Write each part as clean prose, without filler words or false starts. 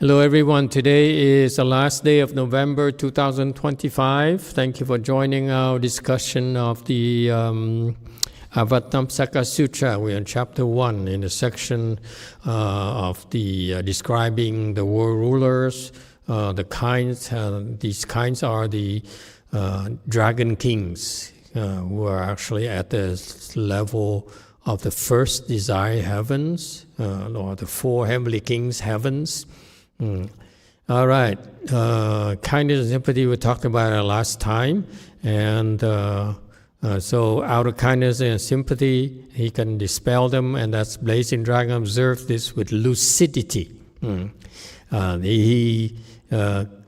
Hello everyone, today is the last day of November 2025. Thank you for joining our discussion of the Avatamsaka Sutra. We're in chapter 1 in the section of the describing the world rulers, the kinds. These kinds are the dragon kings who are actually at the level of the first desire heavens, or the four heavenly kings heavens. All right, kindness and sympathy we talked about it last time, and so out of kindness and sympathy he can dispel them, and that's Blazing Dragon observed this with lucidity. He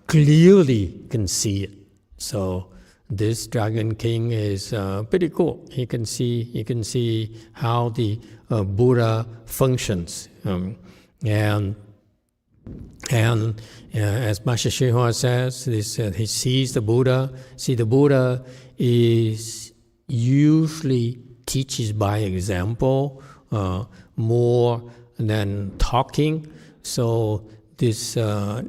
clearly can see it. So this Dragon King is pretty cool. He can see how the Buddha functions, and as Master Xinhua says, he sees the Buddha. See, the Buddha is usually teaches by example more than talking. So this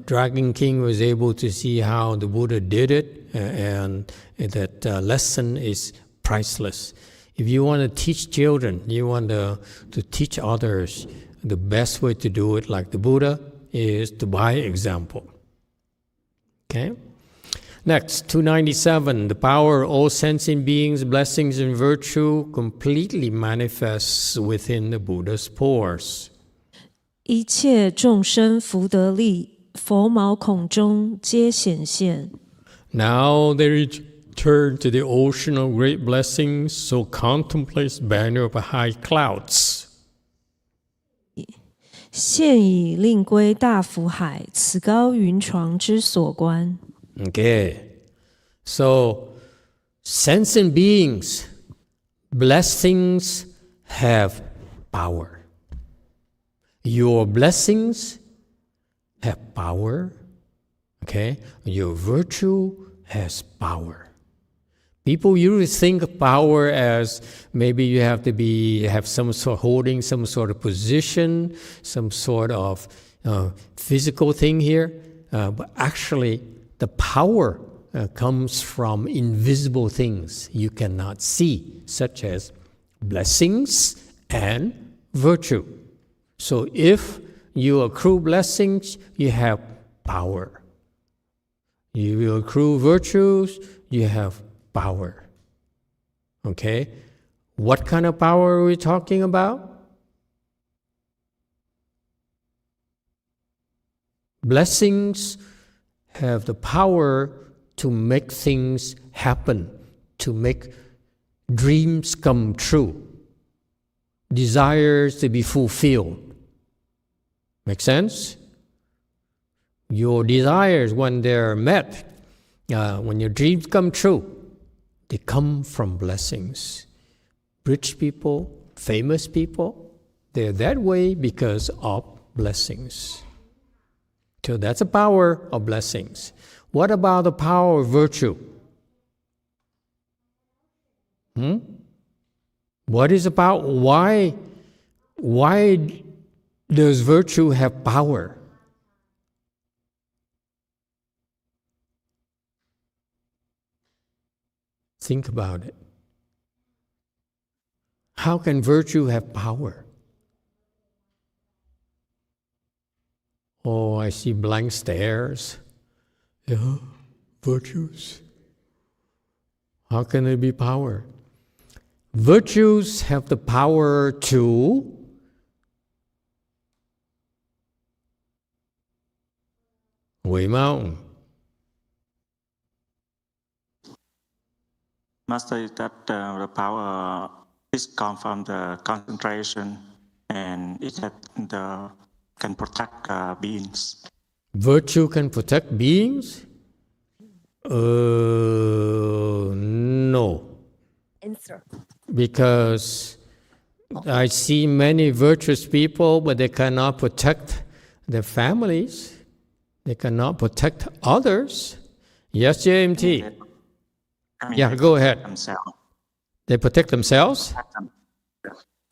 Dragon King was able to see how the Buddha did it, and that lesson is priceless. If you want to teach children, you want to teach others, the best way to do it, like the Buddha, is to by example. Okay? Next, 297. The power of all sensing beings, blessings, and virtue completely manifests within the Buddha's pores. 一切众生福德力，佛毛孔中皆显现。 Now they return to the ocean of great blessings, so contemplates banner of high clouds. 现已令归大福海，此高云床之所观。 Okay, so sensing beings, blessings have power. Your blessings have power. Okay, your virtue has power. People usually think of power as maybe you have to have some sort of holding some sort of position, some sort of physical thing here, but actually the power comes from invisible things you cannot see, such as blessings and virtue. So if you accrue blessings, you have power. You accrue virtues, you have power. Okay? What kind of power are we talking about? Blessings have the power to make things happen, to make dreams come true, desires to be fulfilled. Make sense? Your desires, when they're met, when your dreams come true, they come from blessings. Rich people, famous people, they're that way because of blessings. So that's the power of blessings. What about the power of virtue? What is about why does virtue have power? Think about it. How can virtue have power? Oh, I see blank stares. Yeah, virtues. How can there be power? Virtues have the power to mountain. Master, is that the power is come from the concentration, and it can protect beings. Virtue can protect beings? No. Answer. Because I see many virtuous people, but they cannot protect their families. They cannot protect others. Yes, JMT? Yeah, go ahead. Themselves. They protect themselves?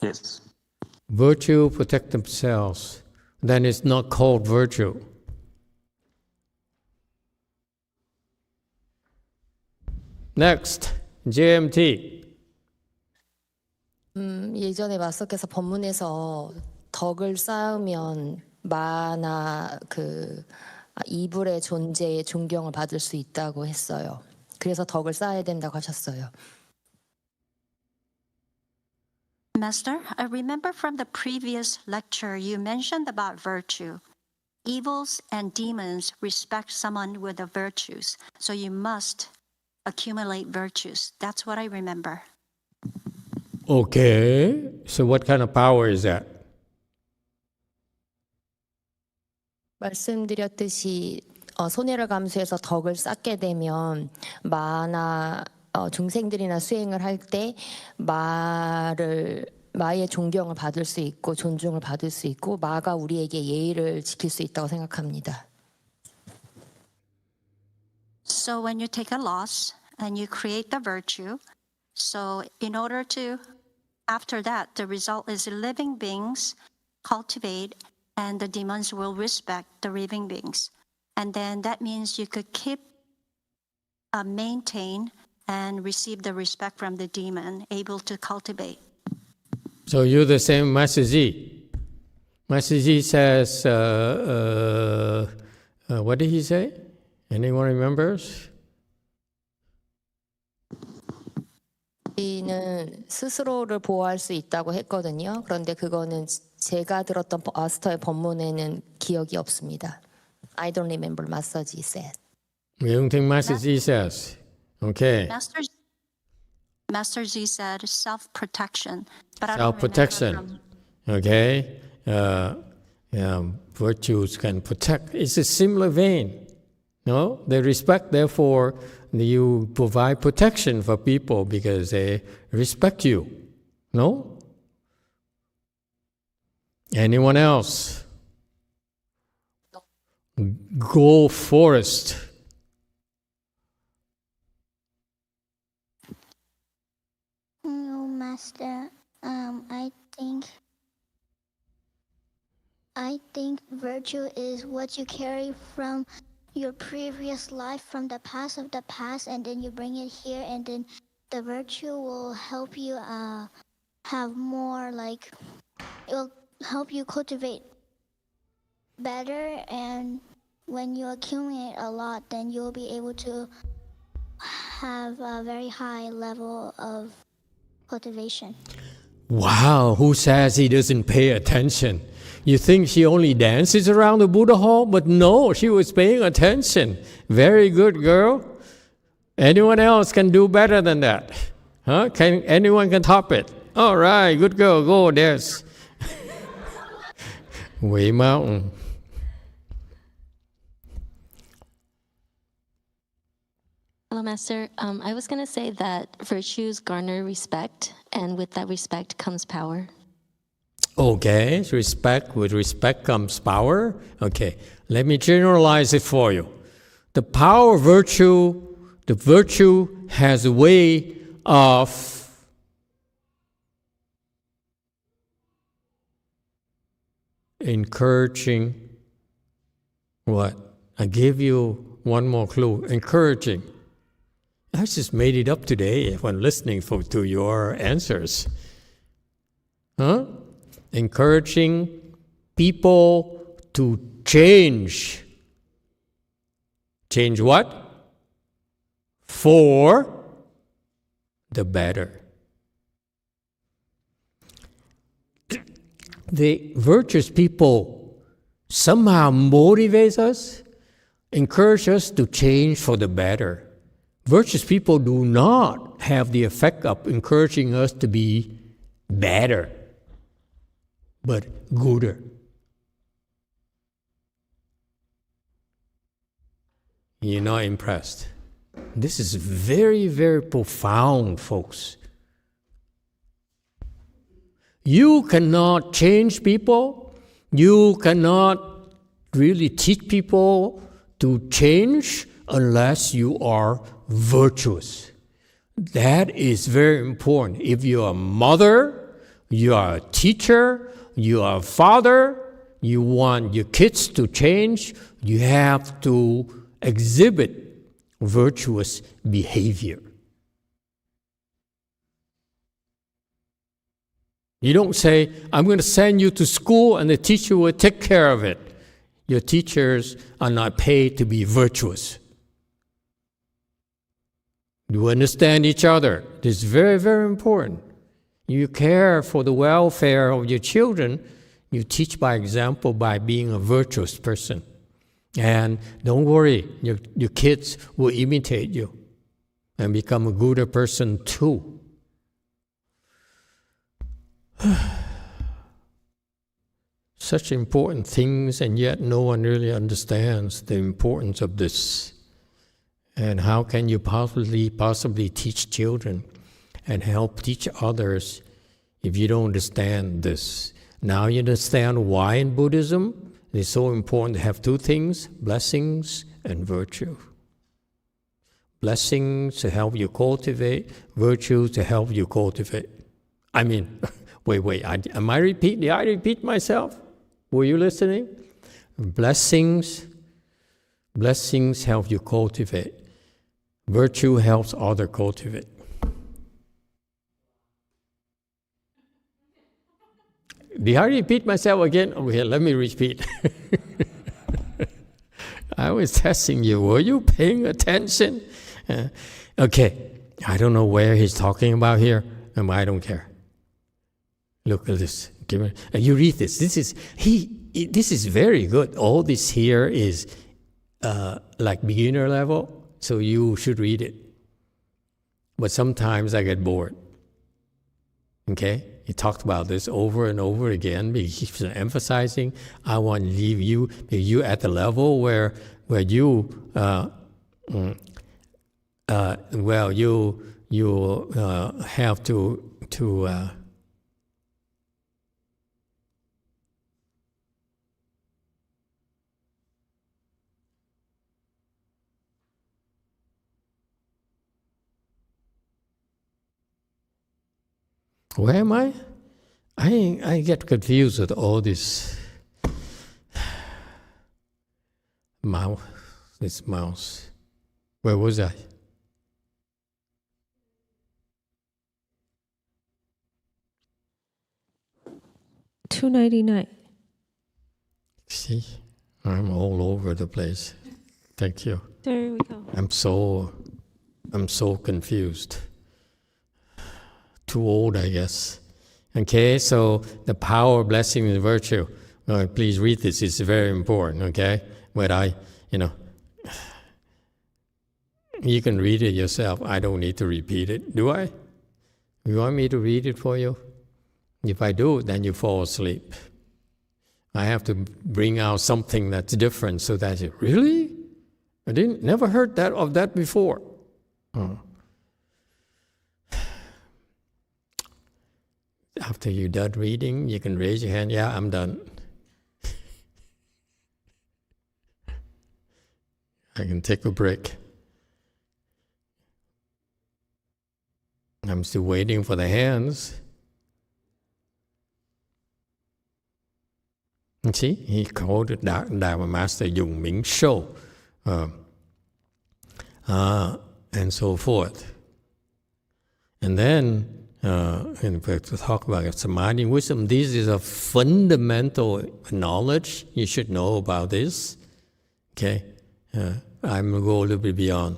Yes. Virtue protect themselves. Then it's not called virtue. Next, JMT. 예전에 마스터께서 법문에서 덕을 쌓으면 마나 이불의 존재에 존경을 받을 수 있다고 했어요. 그래서 덕을 쌓아야 된다고 하셨어요. Master, I remember from the previous lecture you mentioned about virtue. Evils and demons respect someone with the virtues, so you must accumulate virtues. That's what I remember. Okay, so what kind of power is that? 말씀드렸듯이 손해를 감수해서 덕을 쌓게 되면 마나 중생들이나 수행을 할 때 마의 존경을 받을 수 있고 존중을 받을 수 있고 마가 우리에게 예의를 지킬 수 있다고 생각합니다. So when you take a loss and you create the virtue, so in order to, after that, the result is living beings cultivate and the demons will respect the living beings. And then that means you could keep, maintain, and receive the respect from the demon, able to cultivate. So you're the same Master Ji. Master Ji says, what did he say? Anyone remembers? 우리는 스스로를 보호할 수 있다고 했거든요. 그런데 그거는 제가 들었던 마스터의 법문에는 기억이 없습니다. I don't remember Master Ji said. You don't think Master Ji says? Okay. Master Ji said self-protection. But Self-protection. Okay. Virtues can protect. It's a similar vein. No? They respect, therefore, you provide protection for people because they respect you. No? Anyone else? Go forest. No, Master. I think virtue is what you carry from your previous life, from the past of the past, and then you bring it here, and then the virtue will help you have more, it will help you cultivate better, and when you accumulate a lot, then you'll be able to have a very high level of cultivation. Wow, who says he doesn't pay attention? You think she only dances around the Buddha hall? But no, she was paying attention. Very good, girl. Anyone else can do better than that? Huh? Anyone can top it? All right, good girl, go, there's Way Mountain. Hello, Master. I was going to say that virtues garner respect, and with that respect comes power. Okay, respect. With respect comes power. Okay, let me generalize it for you. The virtue has a way of encouraging what? I give you one more clue. Encouraging. I just made it up today when listening to your answers. Huh? Encouraging people to change. Change what? For the better. The virtuous people somehow motivate us, encourage us to change for the better. Virtuous people do not have the effect of encouraging us to be better, but gooder. You're not impressed. This is very, very profound, folks. You cannot change people. You cannot really teach people to change unless you are virtuous. That is very important. If you are a mother, you are a teacher, you are a father, you want your kids to change, you have to exhibit virtuous behavior. You don't say, I'm going to send you to school and the teacher will take care of it. Your teachers are not paid to be virtuous. You understand each other. This is very, very important. You care for the welfare of your children. You teach by example by being a virtuous person. And don't worry, your kids will imitate you and become a gooder person too. Such important things, and yet no one really understands the importance of this. And how can you possibly teach children and help teach others if you don't understand this? Now you understand why in Buddhism it's so important to have two things, blessings and virtue. Blessings to help you cultivate, virtue to help you cultivate. I mean, wait, did I repeat myself? Were you listening? Blessings help you cultivate. Virtue helps others cultivate. Did I repeat myself again? Okay, let me repeat. I was testing you. Were you paying attention? Okay, I don't know where he's talking about here, and I don't care. Look at this. You read this. This is very good. All this here is like beginner level, so you should read it. But sometimes I get bored. Okay? He talked about this over and over again. He keeps emphasizing, I want to leave you at the level where you have to where am I? I get confused with all this mouse. Where was I? $2.99. See, I'm all over the place. Thank you. There we go. I'm so confused. Too old, I guess. Okay, so the power, blessing, and virtue. Please read this. It's very important, okay? But you can read it yourself. I don't need to repeat it. Do I? You want me to read it for you? If I do, then you fall asleep. I have to bring out something that's different so that you, really? I never heard of that before. After you're done reading, you can raise your hand. Yeah, I'm done. I can take a break. I'm still waiting for the hands. See, he called it Dharma Master Dùng Ming Shou, and so forth. And then, in fact, to talk about samadhi and wisdom, this is a fundamental knowledge. You should know about this. Okay? I'm going to go a little bit beyond.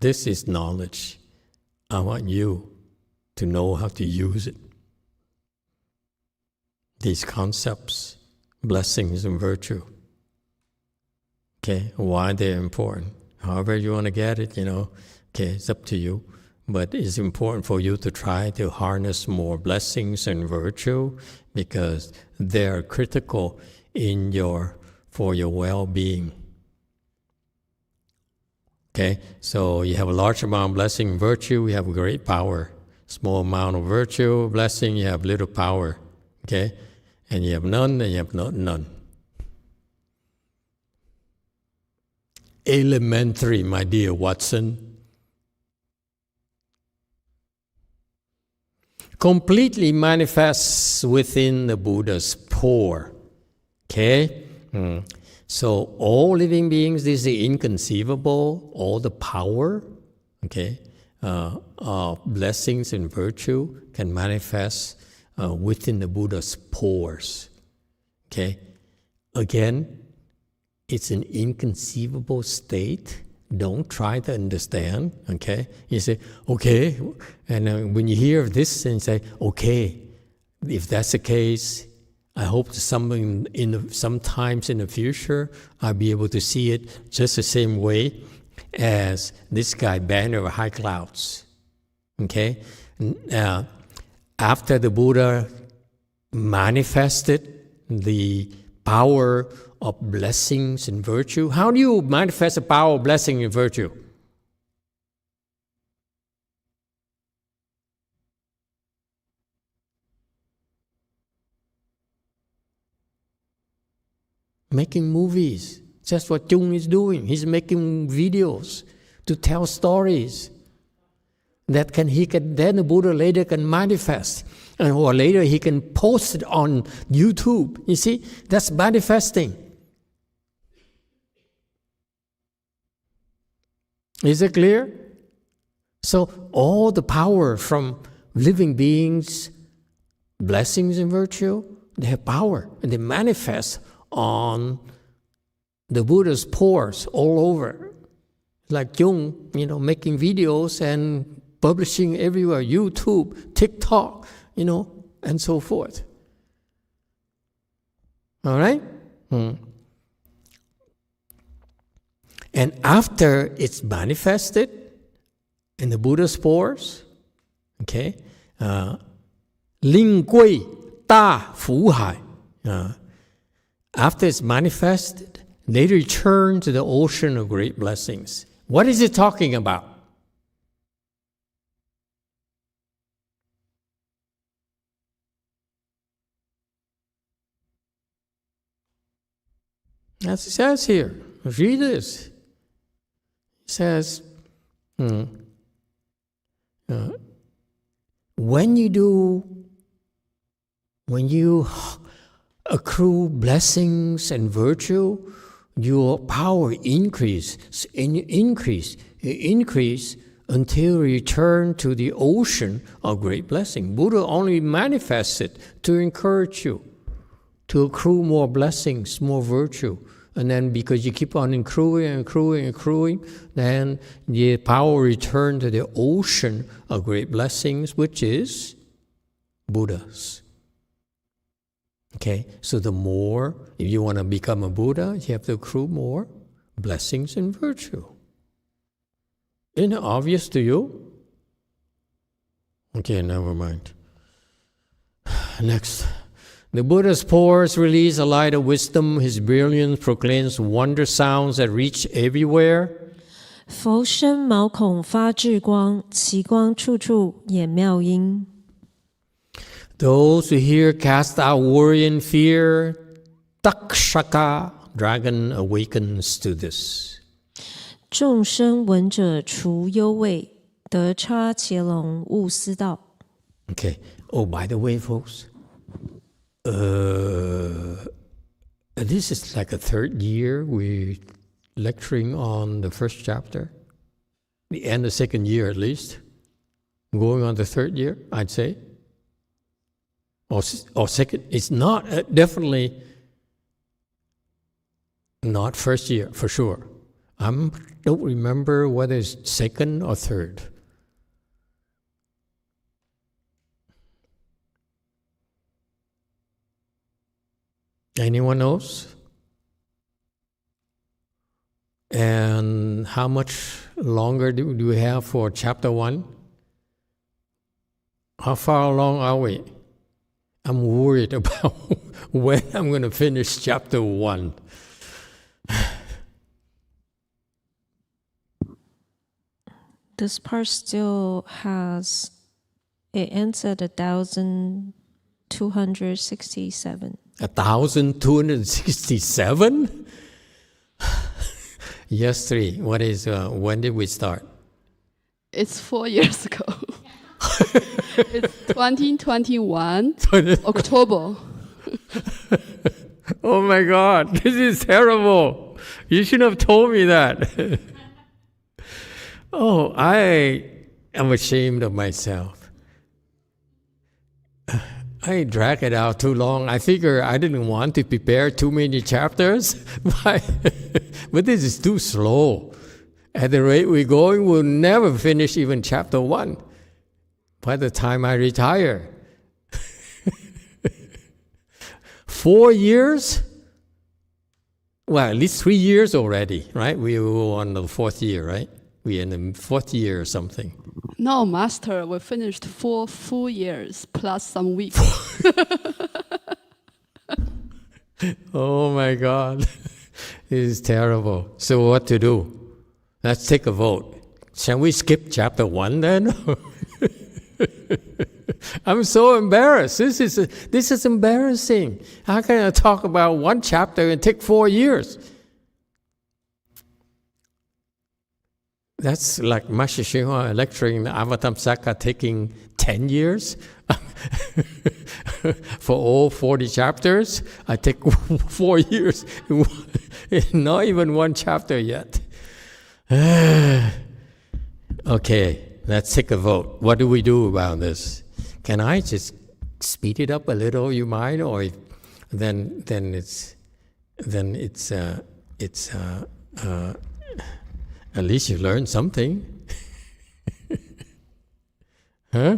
This is knowledge. I want you to know how to use it. These concepts, blessings and virtue. Okay, why they're important. However you want to get it, okay, it's up to you. But it's important for you to try to harness more blessings and virtue because they're critical for your well-being. Okay, so you have a large amount of blessing and virtue, you have great power. Small amount of virtue, blessing, you have little power. Okay, and you have none, and you have none. Elementary, my dear Watson. Completely manifests within the Buddha's pore. Okay? So all living beings, this is inconceivable, all the power, okay, of blessings and virtue can manifest within the Buddha's pores. Okay? Again, it's an inconceivable state. Don't try to understand, okay? You say, okay, and when you hear this and say, okay, if that's the case, I hope sometimes in the future, I'll be able to see it just the same way as this guy, banner of high clouds, okay? After the Buddha manifested the power of blessings and virtue. How do you manifest the power of blessing and virtue? Making movies. That's what Jung is doing. He's making videos to tell stories that then the Buddha later can manifest. Or later he can post it on YouTube. You see, that's manifesting. Is it clear? So all the power from living beings, blessings and virtue, they have power and they manifest on the Buddha's pores all over. Like Jung, making videos and publishing everywhere, YouTube, TikTok, and so forth. All right? And after it's manifested in the Buddha's pores, okay, Ling Gui Da Fu Hai, after it's manifested, they return to the ocean of great blessings. What is it talking about? As it says here, read this. It says, when you accrue blessings and virtue, your power increases and you increase until you return to the ocean of great blessing. Buddha only manifests it to encourage you to accrue more blessings, more virtue. And then because you keep on accruing, then the power returns to the ocean of great blessings, which is Buddhas. Okay, so the more, if you want to become a Buddha, you have to accrue more blessings and virtue. Isn't it obvious to you? Okay, never mind. Next. The Buddha's pores release a light of wisdom. His brilliance proclaims wonder sounds that reach everywhere. 佛身毛孔发智光，其光处处演妙音。Those who hear cast out worry and fear. Takshaka, dragon, awakens to this. 众生闻者除忧畏，得叉伽龙悟思道。Okay. Oh, by the way, folks, this is like a third year we're lecturing on the first chapter. The end of second year at least. Going on the third year, I'd say. Or second, it's not, definitely not first year, for sure. I don't remember whether it's second or third. Anyone else? And how much longer do we have for chapter 1? How far along are we? I'm worried about when I'm going to finish chapter 1. This part still has, it ends at 1,267. 1,267? Yes, 3. What is, when did we start? It's 4 years ago. It's 2021, October. Oh my God, this is terrible. You should have told me that. Oh, I am ashamed of myself. I drag it out too long. I figure I didn't want to prepare too many chapters, but this is too slow. At the rate we're going, we'll never finish even chapter 1 by the time I retire. 4 years? Well, at least 3 years already, right? We were on the 4th year, right? We're in the 4th year or something. No, Master, we finished 4 full years plus some weeks. Oh my God, this is terrible. So what to do? Let's take a vote. Shall we skip chapter 1 then? I'm so embarrassed. This is embarrassing. How can I talk about one chapter and take 4 years? That's like Master Xinhua lecturing the Avatamsaka taking 10 years for all 40 chapters. I take 4 years, not even one chapter yet. Okay, let's take a vote. What do we do about this? Can I just speed it up a little, you mind, or then it's at least you learn something. Huh?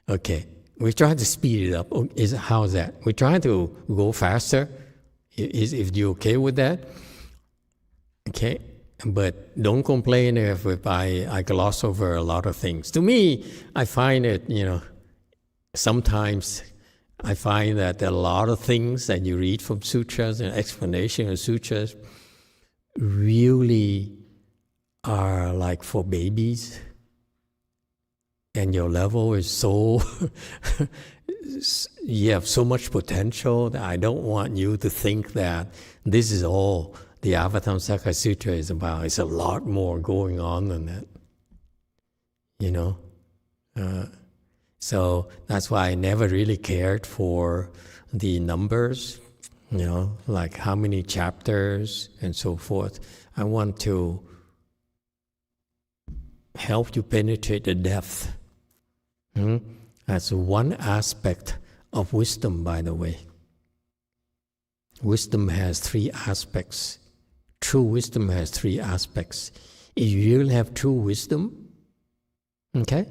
Okay, we're trying to speed it up. How's that? We're trying to go faster. If you're okay with that, okay. But don't complain if I gloss over a lot of things. To me, I find it, sometimes I find that there are a lot of things that you read from sutras and explanation of sutras really are like for babies. And your level is so, you have so much potential that I don't want you to think that this is all the Avatamsaka Sutra is about. It's a lot more going on than that, So that's why I never really cared for the numbers, like how many chapters and so forth. I want to help you penetrate the depth. That's one aspect of wisdom, by the way. Wisdom has 3 aspects. True wisdom has 3 aspects. If you really have true wisdom, okay,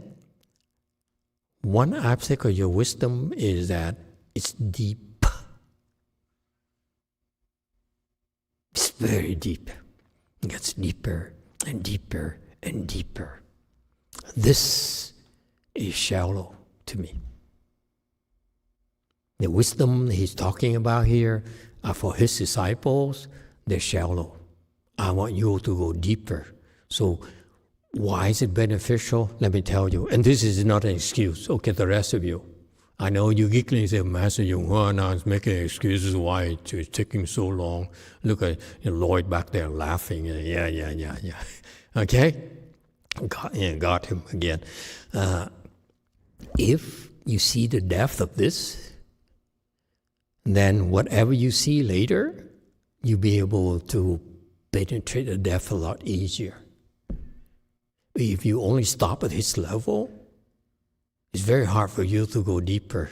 one aspect of your wisdom is that it's deep. It's very deep. It gets deeper and deeper and deeper. This is shallow to me. The wisdom he's talking about here are for his disciples. They're shallow. I want you to go deeper. So why is it beneficial? Let me tell you. And this is not an excuse. Okay, the rest of you. I know you giggling say, Master Yonghua now is making excuses why it's taking so long. Look at Lloyd back there laughing. Yeah. Okay? Got him again. If you see the depth of this, then whatever you see later, you'll be able to penetrate the depth a lot easier. If you only stop at his level, it's very hard for you to go deeper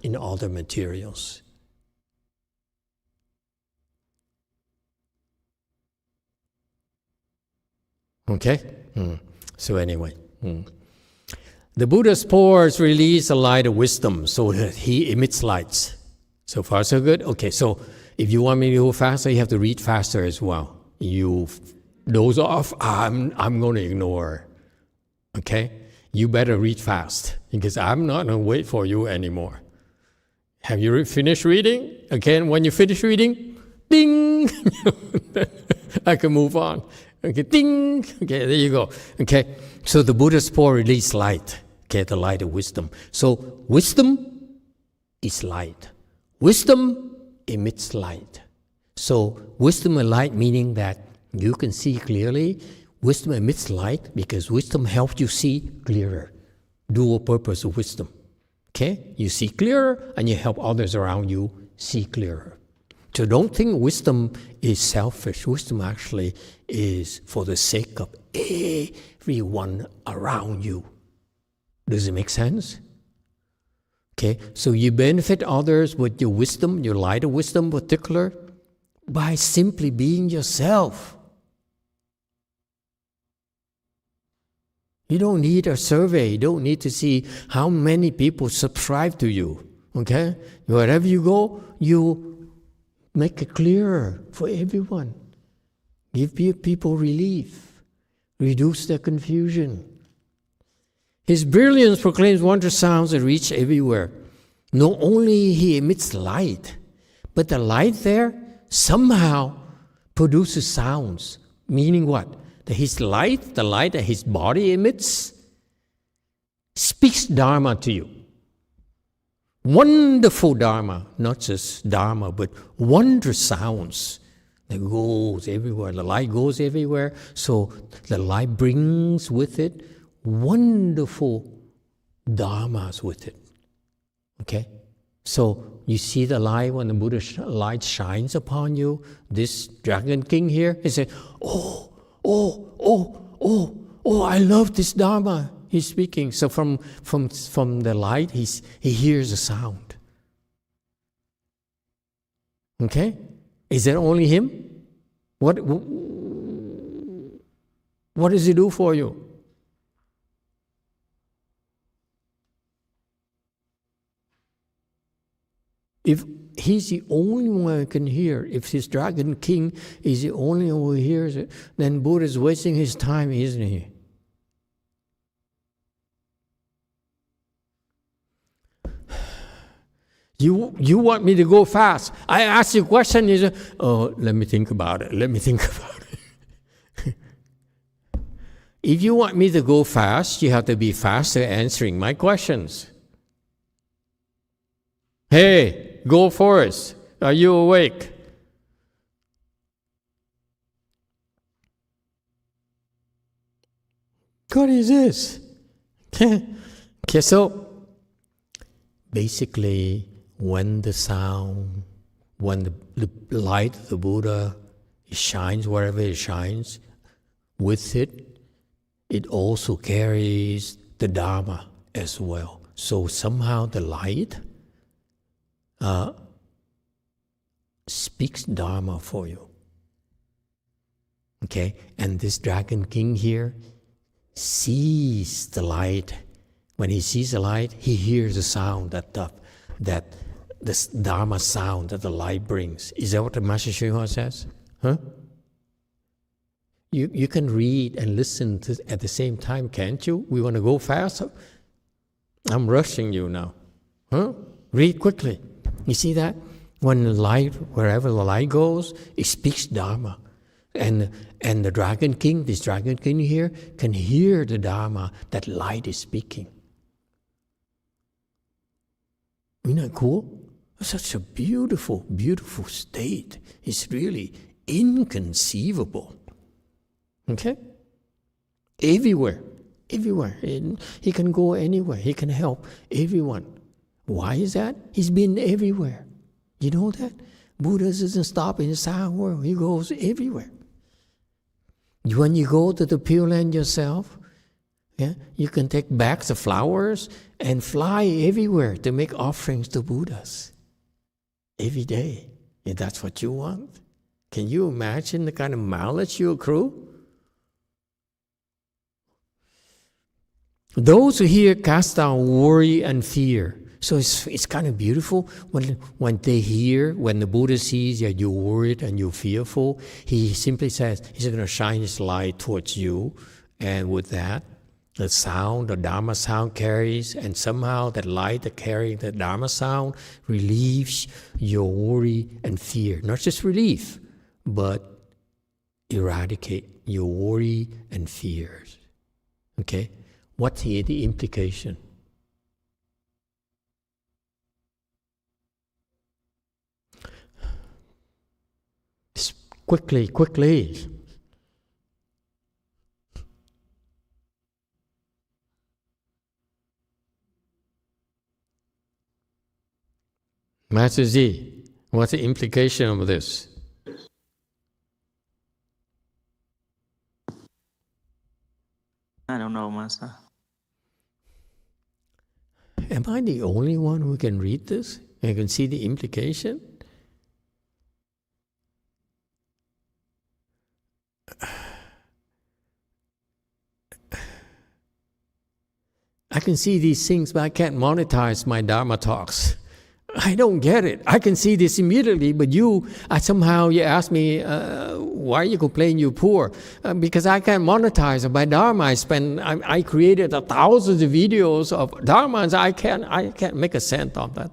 in other materials. Okay? So anyway. The Buddha's pores release a light of wisdom so that he emits lights. So far, so good? Okay, so if you want me to go faster, you have to read faster as well. You doze off, I'm going to ignore. Okay? You better read fast because I'm not going to wait for you anymore. Have you finished reading? Again, when you finish reading, ding! I can move on. Okay, ding! Okay, there you go. Okay, so the Buddha's pore release light. Okay, the light of wisdom. So wisdom is light. Wisdom emits light. So wisdom and light meaning that you can see clearly. Wisdom emits light because wisdom helps you see clearer. Dual purpose of wisdom. Okay? You see clearer and you help others around you see clearer. So don't think wisdom is selfish. Wisdom actually is for the sake of everyone around you. Does it make sense? Okay, so you benefit others with your wisdom, your light of wisdom in particular, by simply being yourself. You don't need a survey. You don't need to see how many people subscribe to you. Okay? Wherever you go, you make it clearer for everyone. Give people relief. Reduce their confusion. His brilliance proclaims wondrous sounds that reach everywhere. Not only he emits light, but the light there somehow produces sounds. Meaning what? That his light, the light that his body emits, speaks Dharma to you. Wonderful Dharma, not just Dharma, but wondrous sounds that goes everywhere. The light goes everywhere, so the light brings with it wonderful dharmas with it. Okay? So you see the light when the Buddha's light shines upon you. This Dragon King here, he said, oh, I love this Dharma. He's speaking. So from the light, he hears a sound. Okay? Is that only him? What does he do for you? If he's the only one who can hear, if this Dragon King is the only one who hears it, then Buddha is wasting his time, isn't he? You want me to go fast? I ask you a question, you say, oh, let me think about it. If you want me to go fast, you have to be faster answering my questions. Hey, go Forrest. Are you awake? What is this? Okay, so basically, when the light of the Buddha shines wherever it shines, with it, it also carries the Dharma as well. So somehow the light speaks Dharma for you. Okay? And this Dragon King here sees the light. When he sees the light, he hears the sound that this Dharma sound that the light brings. Is that what the Master Shuhua says? Huh? You can read and listen at the same time, can't you? We want to go fast? I'm rushing you now. Huh? Read quickly. You see that? When the light, wherever the light goes, it speaks Dharma. And the Dragon King, this Dragon King here, can hear the Dharma that light is speaking. Isn't that cool? Such a beautiful, beautiful state. It's really inconceivable. Okay? Everywhere. He can go anywhere. He can help everyone. Why is that? He's been everywhere. You know that? Buddha doesn't stop in the silent world. He goes everywhere. When you go to the Pureland yourself, yeah, you can take bags of flowers and fly everywhere to make offerings to Buddhas. Every day. If that's what you want. Can you imagine the kind of mileage you accrue? Those who hear cast down worry and fear. So it's kind of beautiful when they hear, when the Buddha sees that you're worried and you're fearful, he simply says, he's going to shine his light towards you. And with that, the sound, the Dharma sound carries, and somehow that light that carries the Dharma sound relieves your worry and fear. Not just relief, but eradicate your worry and fears. Okay? What's here the implication? Quickly. Master Z, What's the implication of this? I don't know, Master. Am I the only one who can read this and can see the implication? I can see these things, but I can't monetize my Dharma talks. I don't get it. I can see this immediately, but somehow you ask me, why you complain you're poor? Because I can't monetize my Dharma. I created thousands of videos of Dharma, and I can't make a cent on that.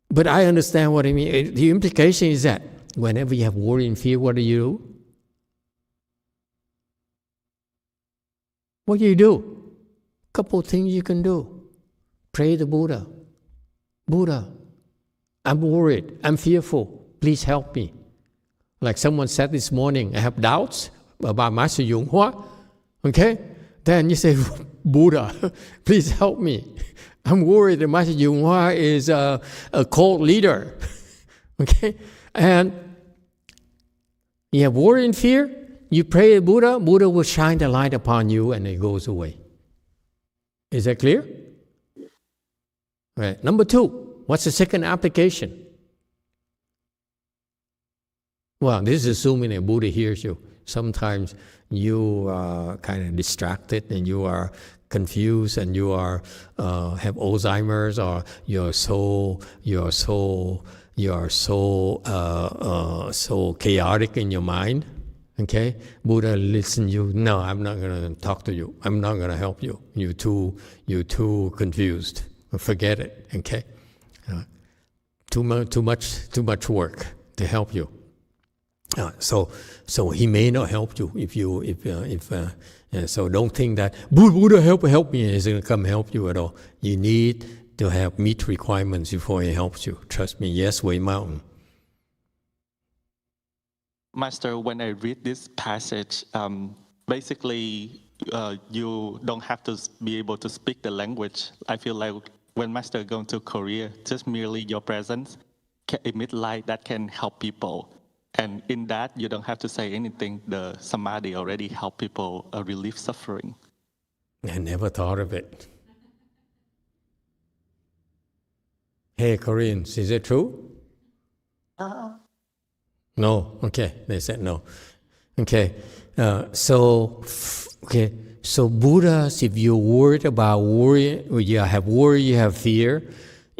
But I understand what I mean. The implication is that whenever you have worry and fear, what do? What do? Couple of things you can do. Pray to Buddha. Buddha, I'm worried, I'm fearful, please help me. Like someone said this morning, I have doubts about masteryonghua. Okay? Then you say, Buddha, please help me. I'm worried that masteryonghua is a cult leader. Okay? And you have worry and fear, you pray to Buddha, Buddha will shine the light upon you and it goes away. Is that clear? Right. Number 2, what's the second application? Well, this is assuming that Buddha hears you. Sometimes you are kind of distracted and you are confused and you are have Alzheimer's, or you're so chaotic in your mind. Okay, Buddha listen to you. No, I'm not going to talk to you. I'm not going to help you. You're too confused. Forget it. Okay, too much work to help you. So he may not help you so don't think that Buddha help me. He's going to come help you at all. You need to meet requirements before he helps you. Trust me. Yes, Way Mountain. Master, when I read this passage, basically you don't have to be able to speak the language. I feel like when Master going to Korea, just merely your presence can emit light that can help people. And in that, you don't have to say anything. The Samadhi already help people relieve suffering. I never thought of it. Hey, Koreans, is it true? No? Okay, they said no. Okay, so Buddhas, if you're worried about worry, you have fear.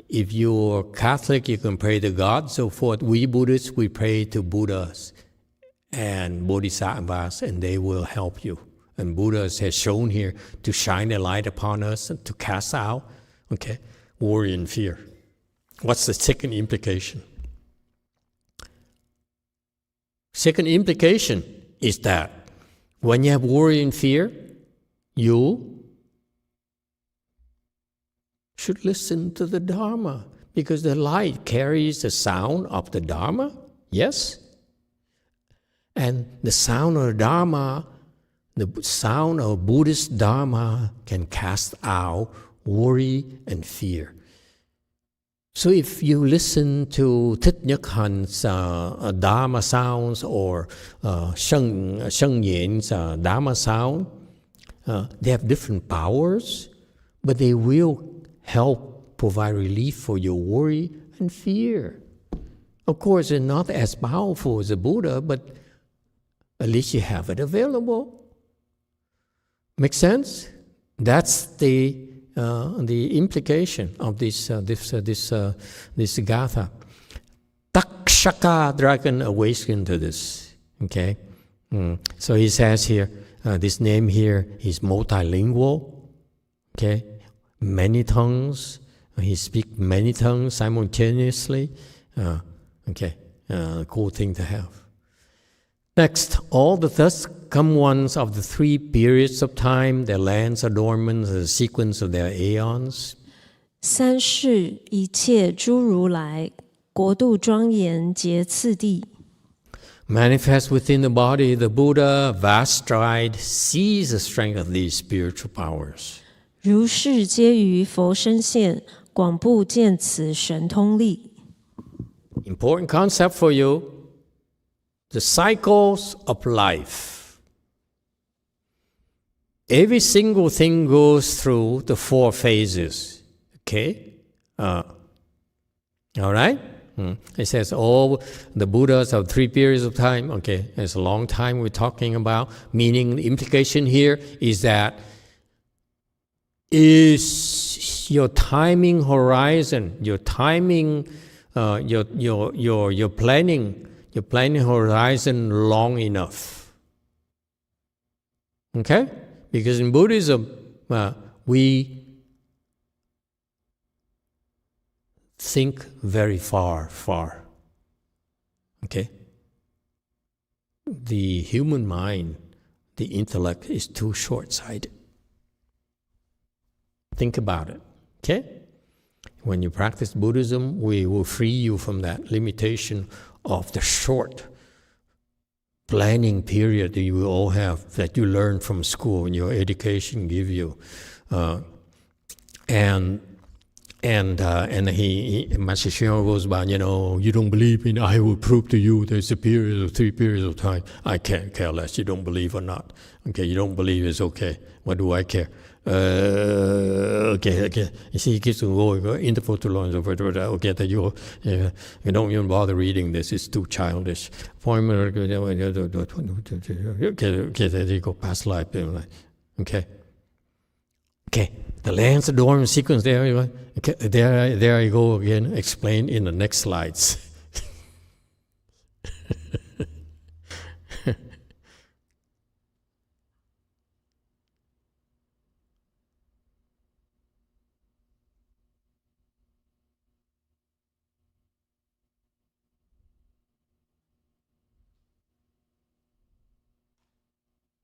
If you're Catholic, you can pray to God, so forth. We Buddhists, we pray to Buddhas and Bodhisattvas, and they will help you. And Buddha has shown here to shine a light upon us and to cast out, worry and fear. What's the second implication? Second implication is that when you have worry and fear, you should listen to the Dharma, because the light carries the sound of the Dharma, yes? And the sound of the Dharma, the sound of Buddhist Dharma can cast out worry and fear. So if you listen to Thích Nhất Han's Dharma sounds or Sheng Yin's Dharma sound, they have different powers, but they will help provide relief for your worry and fear. Of course, they're not as powerful as the Buddha, but at least you have it available. Make sense? That's the implication of this gatha. Takshaka dragon awakened to this. Okay, so he says here, this name here is multilingual. Okay, many tongues. He speaks many tongues simultaneously. Cool thing to have. Next, all the thus come ones of the 3 periods of time, their lands are dormant, the sequence of their aeons. 三世一切诸如来，国度庄严皆次第。 Manifest within the body, the Buddha, vast stride, sees the strength of these spiritual powers. 如是皆于佛身现，广布见此神通力。important concept for you, the cycles of life. Every single thing goes through the 4 phases. Okay? All right? It says all the Buddhas have 3 periods of time. Okay, it's a long time we're talking about. Meaning, the implication here is that is your timing horizon, your timing, your planning horizon long enough. Okay, because in Buddhism we think very far. Okay? The human mind, the intellect is too short-sighted. Think about it. Okay? When you practice Buddhism, we will free you from that limitation of the short planning period that you all have, that you learn from school and your education give you. And Master Shingon goes by, you don't believe in, I will prove to you there's a period of 3 periods of time. I can't care less you don't believe or not. Okay, you don't believe it's okay. What do I care? Okay. You see, he keeps on going, interval to long, okay, that you don't even bother reading this, it's too childish. Okay, there you go, past life. Okay. Okay, the lands adornment sequence there. Okay, there I go again. Explain in the next slides.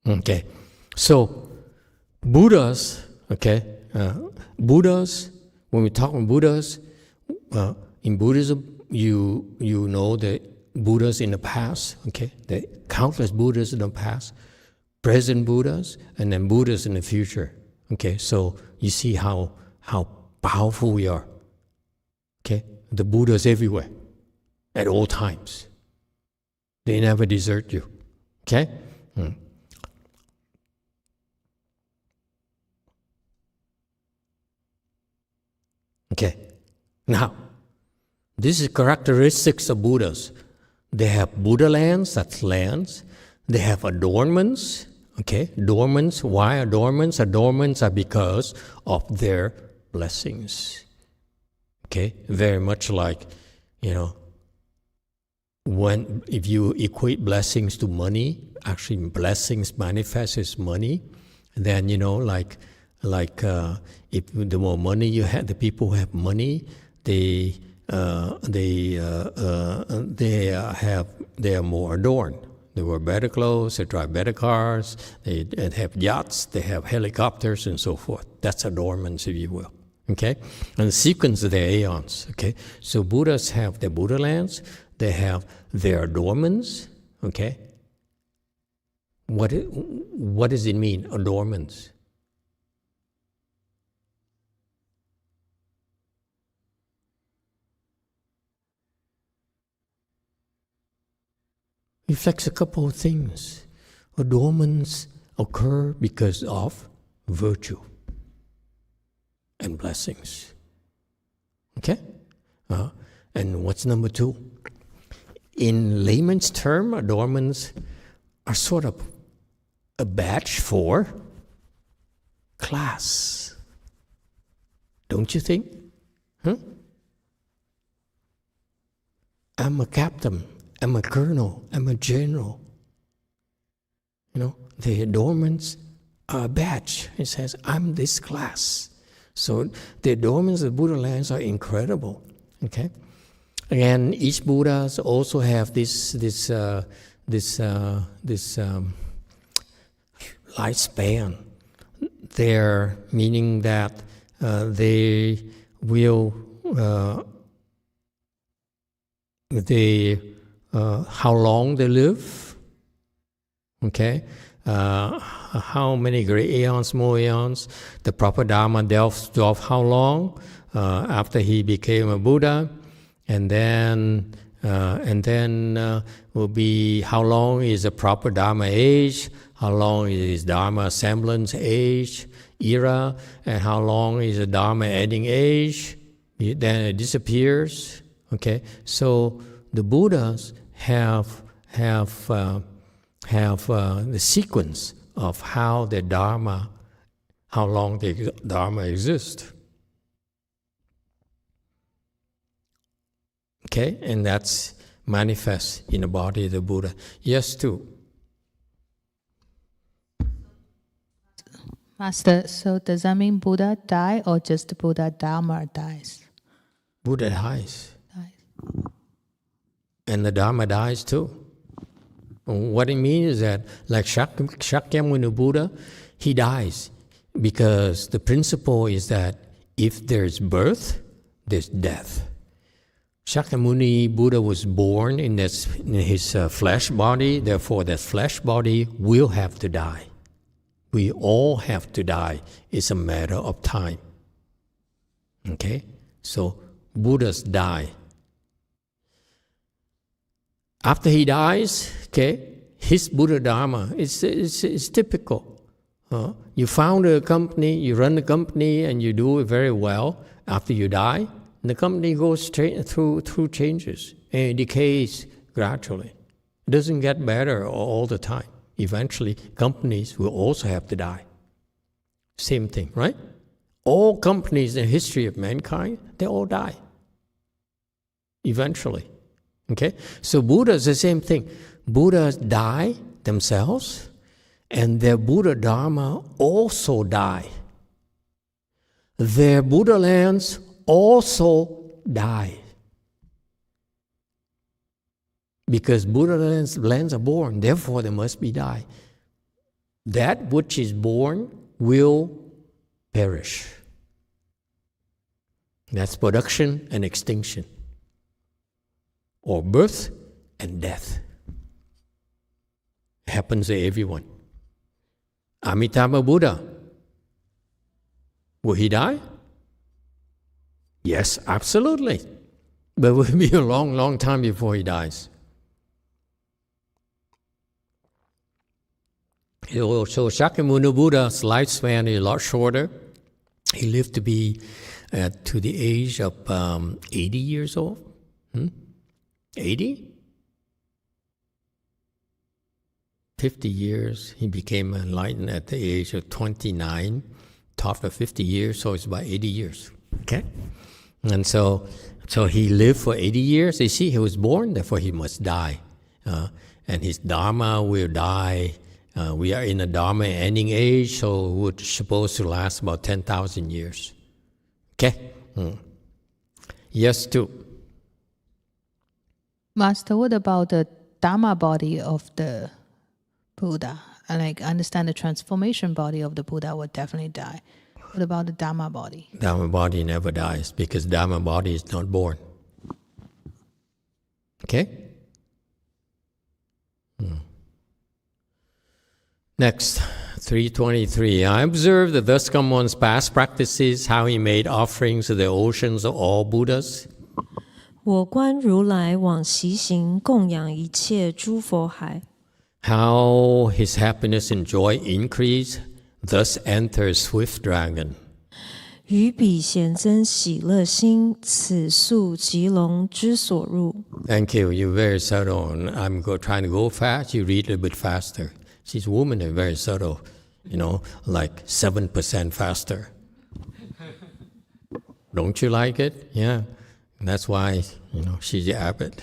Okay, so Buddhas. Okay, Buddhas. When we talk about Buddhas, in Buddhism, you know the Buddhas in the past. Okay, the countless Buddhas in the past, present Buddhas, and then Buddhas in the future. Okay, so you see how powerful we are. Okay, the Buddhas everywhere, at all times. They never desert you. Okay. Okay, now, this is characteristics of Buddhas. They have Buddha lands, that's lands. They have adornments, okay? Adornments, why adornments? Adornments are because of their blessings, okay? Very much like, if you equate blessings to money, actually blessings manifest as money, then, if the more money you have, the people who have money, they are more adorned. They wear better clothes, they drive better cars, they have yachts, they have helicopters, and so forth. That's adornments, if you will. Okay, and the sequence of their aeons. Okay, so Buddhas have their Buddha lands, they have their adornments. Okay, what does it mean, adornments? Reflects a couple of things. Adornments occur because of virtue and blessings. Okay? And what's number 2? In layman's term, adornments are sort of a badge for class. Don't you think? I'm a captain. I'm a colonel, I'm a general. The adornments are a badge. It says, I'm this class. So the adornments of Buddha lands are incredible. Okay? And each Buddha also have this lifespan. They're meaning that they will how long they live, okay, how many great aeons, more aeons, the proper Dharma delves how long after he became a Buddha, and then And then will be how long is the proper Dharma age, how long is Dharma semblance age, era, and how long is the Dharma ending age. Then it disappears. Okay, so the Buddhas have the sequence of how the Dharma, how long the Dharma exists. Okay, and that's manifest in the body of the Buddha. Yes, too. Master, so does that mean Buddha die or just Buddha Dharma dies? Buddha dies. And the Dharma dies too. What it means is that, like Shakyamuni Buddha, he dies because the principle is that if there's birth, there's death. Shakyamuni Buddha was born in his flesh body, therefore that flesh body will have to die. We all have to die. It's a matter of time. Okay? So Buddhas die. After he dies, okay, his Buddha Dharma is typical. You found a company, you run a company, and you do it very well. After you die, the company goes through changes and it decays gradually. It doesn't get better all the time. Eventually, companies will also have to die. Same thing, right? All companies in the history of mankind, they all die. Eventually. Okay? So Buddha is the same thing. Buddhas die themselves, and their Buddha Dharma also die. Their Buddha lands also die. Because Buddha lands are born, therefore they must be die. That which is born will perish. That's production and extinction, or birth and death. It happens to everyone. Amitabha Buddha, will he die? Yes, absolutely. But it will be a long, long time before he dies. So Shakyamuni Buddha's lifespan is a lot shorter. He lived to be to the age of 80 years old. 80? 50 years. He became enlightened at the age of 29. Taught for 50 years, so it's about 80 years. Okay? And so he lived for 80 years. You see, he was born, therefore he must die. And his Dharma will die. We are in a Dharma ending age, so it's supposed to last about 10,000 years. Okay? Yes, too. Master, what about the Dharma body of the Buddha? I understand the transformation body of the Buddha would definitely die. What about the Dharma body? Dharma body never dies because Dharma body is not born. Okay? Next, 323. I observed the thus come one's past practices, how he made offerings to the oceans of all Buddhas. 我观如来往习行，供养一切诸佛海。 How his happiness and joy increase, thus enters swift dragon. 于彼显增喜乐心，此速吉龙之所入。 Thank you. You're very subtle. I'm trying to go fast. You read a little bit faster. These women are very subtle, like 7% faster. Don't you like it? Yeah. And that's why, she's the abbot.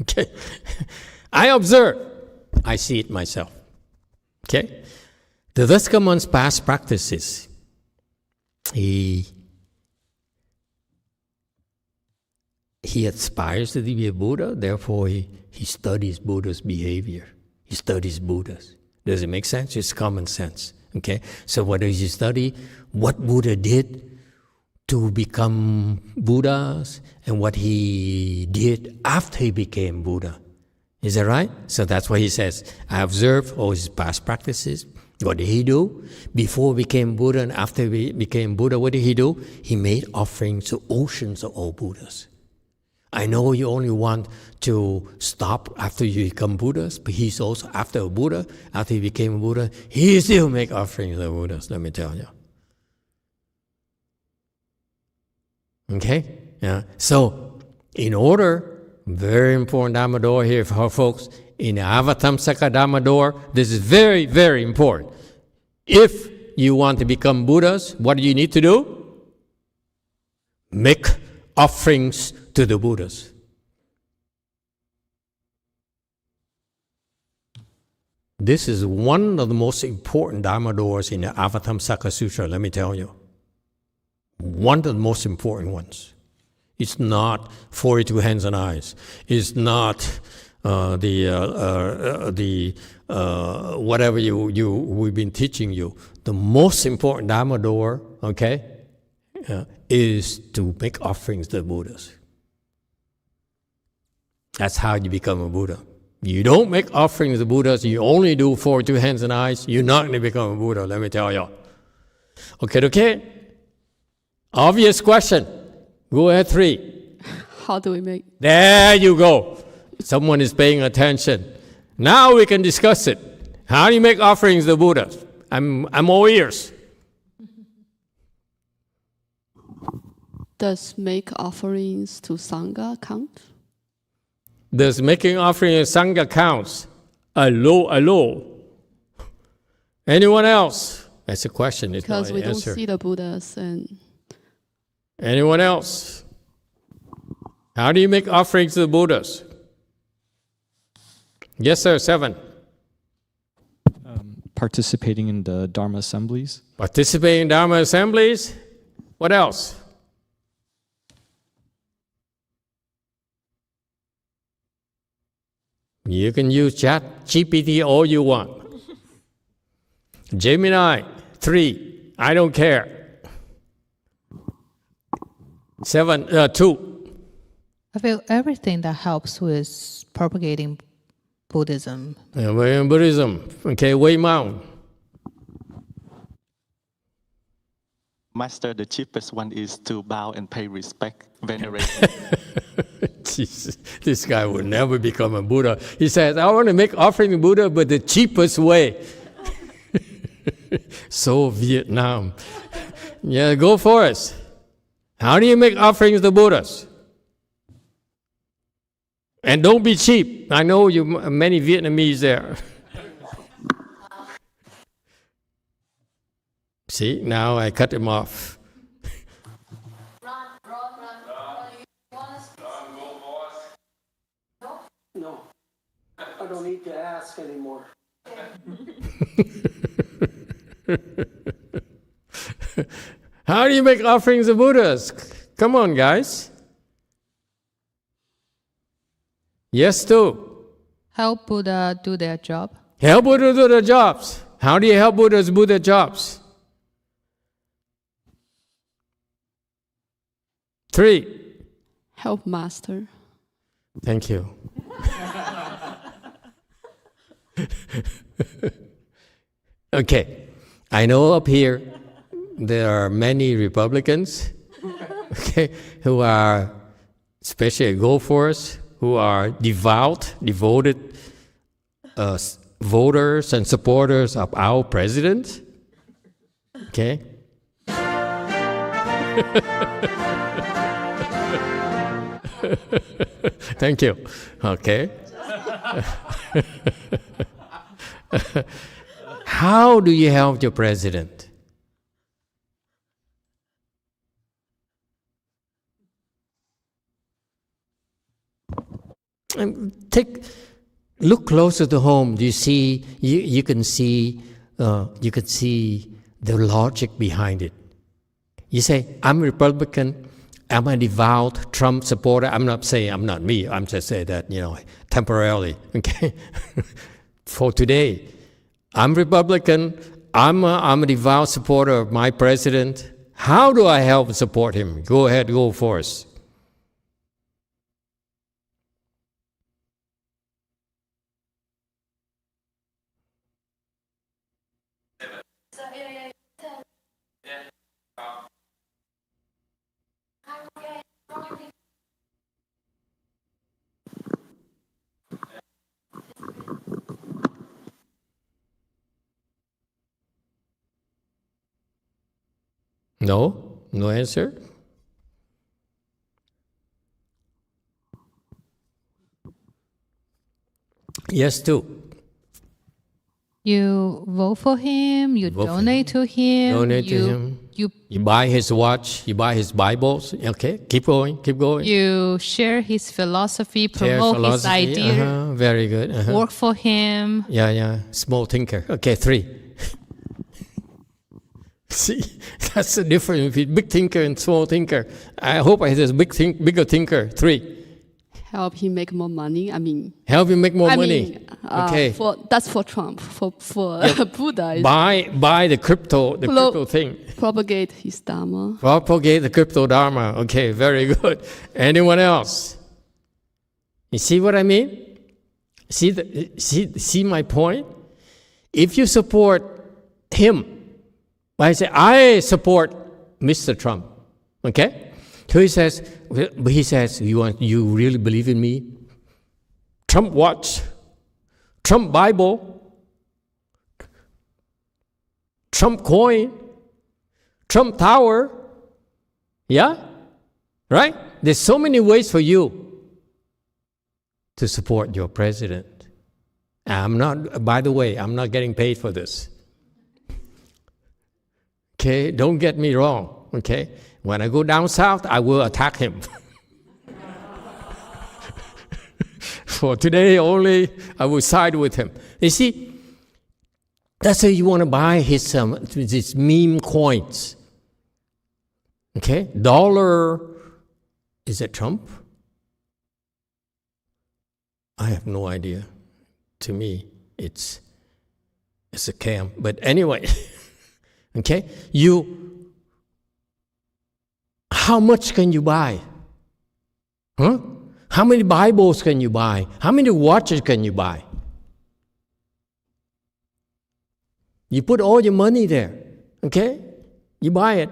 Okay. I observe. I see it myself. Okay? The thus come one's past practices. He aspires to be a Buddha, therefore he studies Buddha's behavior. He studies Buddhas. Does it make sense? It's common sense. Okay? So what does he study? What Buddha did to become Buddhas and what he did after he became Buddha. Is that right? So that's what he says. I observe all his past practices. What did he do? Before he became Buddha and after he became Buddha, what did he do? He made offerings to oceans of all Buddhas. I know you only want to stop after you become Buddhas, but he's also after a Buddha. After he became a Buddha, he still make offerings to the Buddhas, let me tell you. Okay? Yeah. So, in order, very important Dhamma door here for folks, in the Avatamsaka Dhamma door, this is very, very important. If you want to become Buddhas, what do you need to do? Make offerings to the Buddhas. This is one of the most important Dhamma doors in the Avatamsaka Sutra, let me tell you. One of the most important ones. It's not 42 hands and eyes. It's not whatever we've been teaching you. The most important Dhamma door, okay, is to make offerings to the Buddhas. That's how you become a Buddha. You don't make offerings to the Buddhas, you only do 42 hands and eyes, you're not going to become a Buddha, let me tell you. Okay? Obvious question. Go ahead, 3. How do we make? There you go. Someone is paying attention. Now we can discuss it. How do you make offerings to the Buddhas? I'm all ears. Does make offerings to Sangha count? Does making offerings to Sangha counts? Hello. Anyone else? That's a question. It's Because not we an answer. don't see the Buddhas and... Anyone else? How do you make offerings to the Buddhas? Yes, sir, 7. Participating in the Dharma assemblies. Participating in Dharma assemblies. What else? You can use Chat GPT all you want. Gemini, 3. I don't care. 2. I feel everything that helps with propagating Buddhism. Buddhism. Okay, Wei Mao. Master, the cheapest one is to bow and pay respect, veneration. Jesus, this guy will never become a Buddha. He says, I want to make offering to Buddha, but the cheapest way. So Vietnam. Yeah, go for it. How do you make offerings to Buddhas? And don't be cheap. I know you many Vietnamese there. See, now I cut him off. No, I don't need to ask anymore. How do you make offerings to Buddhas? Come on, guys. Yes, too. Help Buddha do their job. Help Buddha do their jobs. How do you help Buddhas do their jobs? 3. Help Master. Thank you. Okay, I know up here there are many Republicans, okay, who are, especially go-force, who are devoted voters and supporters of our president. Okay. Thank you. Okay. How do you help your president? Look closer to home. You see, you can see the logic behind it. You say, I'm Republican. I'm a devout Trump supporter. I'm not saying I'm not me. I'm just saying that, temporarily. Okay, for today, I'm Republican. I'm a devout supporter of my president. How do I help support him? Go ahead, go for us. No? No answer? Yes, too. You vote for him, you donate to him. Donate to him. You buy his watch, you buy his Bibles. Okay, keep going. You share his philosophy, promote his idea. Very good. Work for him. Yeah. Small thinker. Okay, 3. See, that's the difference between big thinker and small thinker. I hope I said bigger thinker. 3. Help him make more money. Help him make more money. Okay. That's for Trump. For Buddha. Buy the crypto thing. Propagate his Dharma. Propagate the crypto Dharma. Okay, very good. Anyone else? You see what I mean? See my point? If you support him, I say, I support Mr. Trump. Okay? So he says, you really believe in me? Trump watch, Trump Bible, Trump coin, Trump tower. Yeah? Right? There's so many ways for you to support your president. By the way, I'm not getting paid for this. Okay? Don't get me wrong. Okay? When I go down south, I will attack him. For today only, I will side with him. You see, that's why you want to buy his meme coins. Okay? Dollar, is it Trump? I have no idea. To me, it's a scam. But anyway, okay? How much can you buy? Huh? How many Bibles can you buy? How many watches can you buy? You put all your money there, okay? You buy it,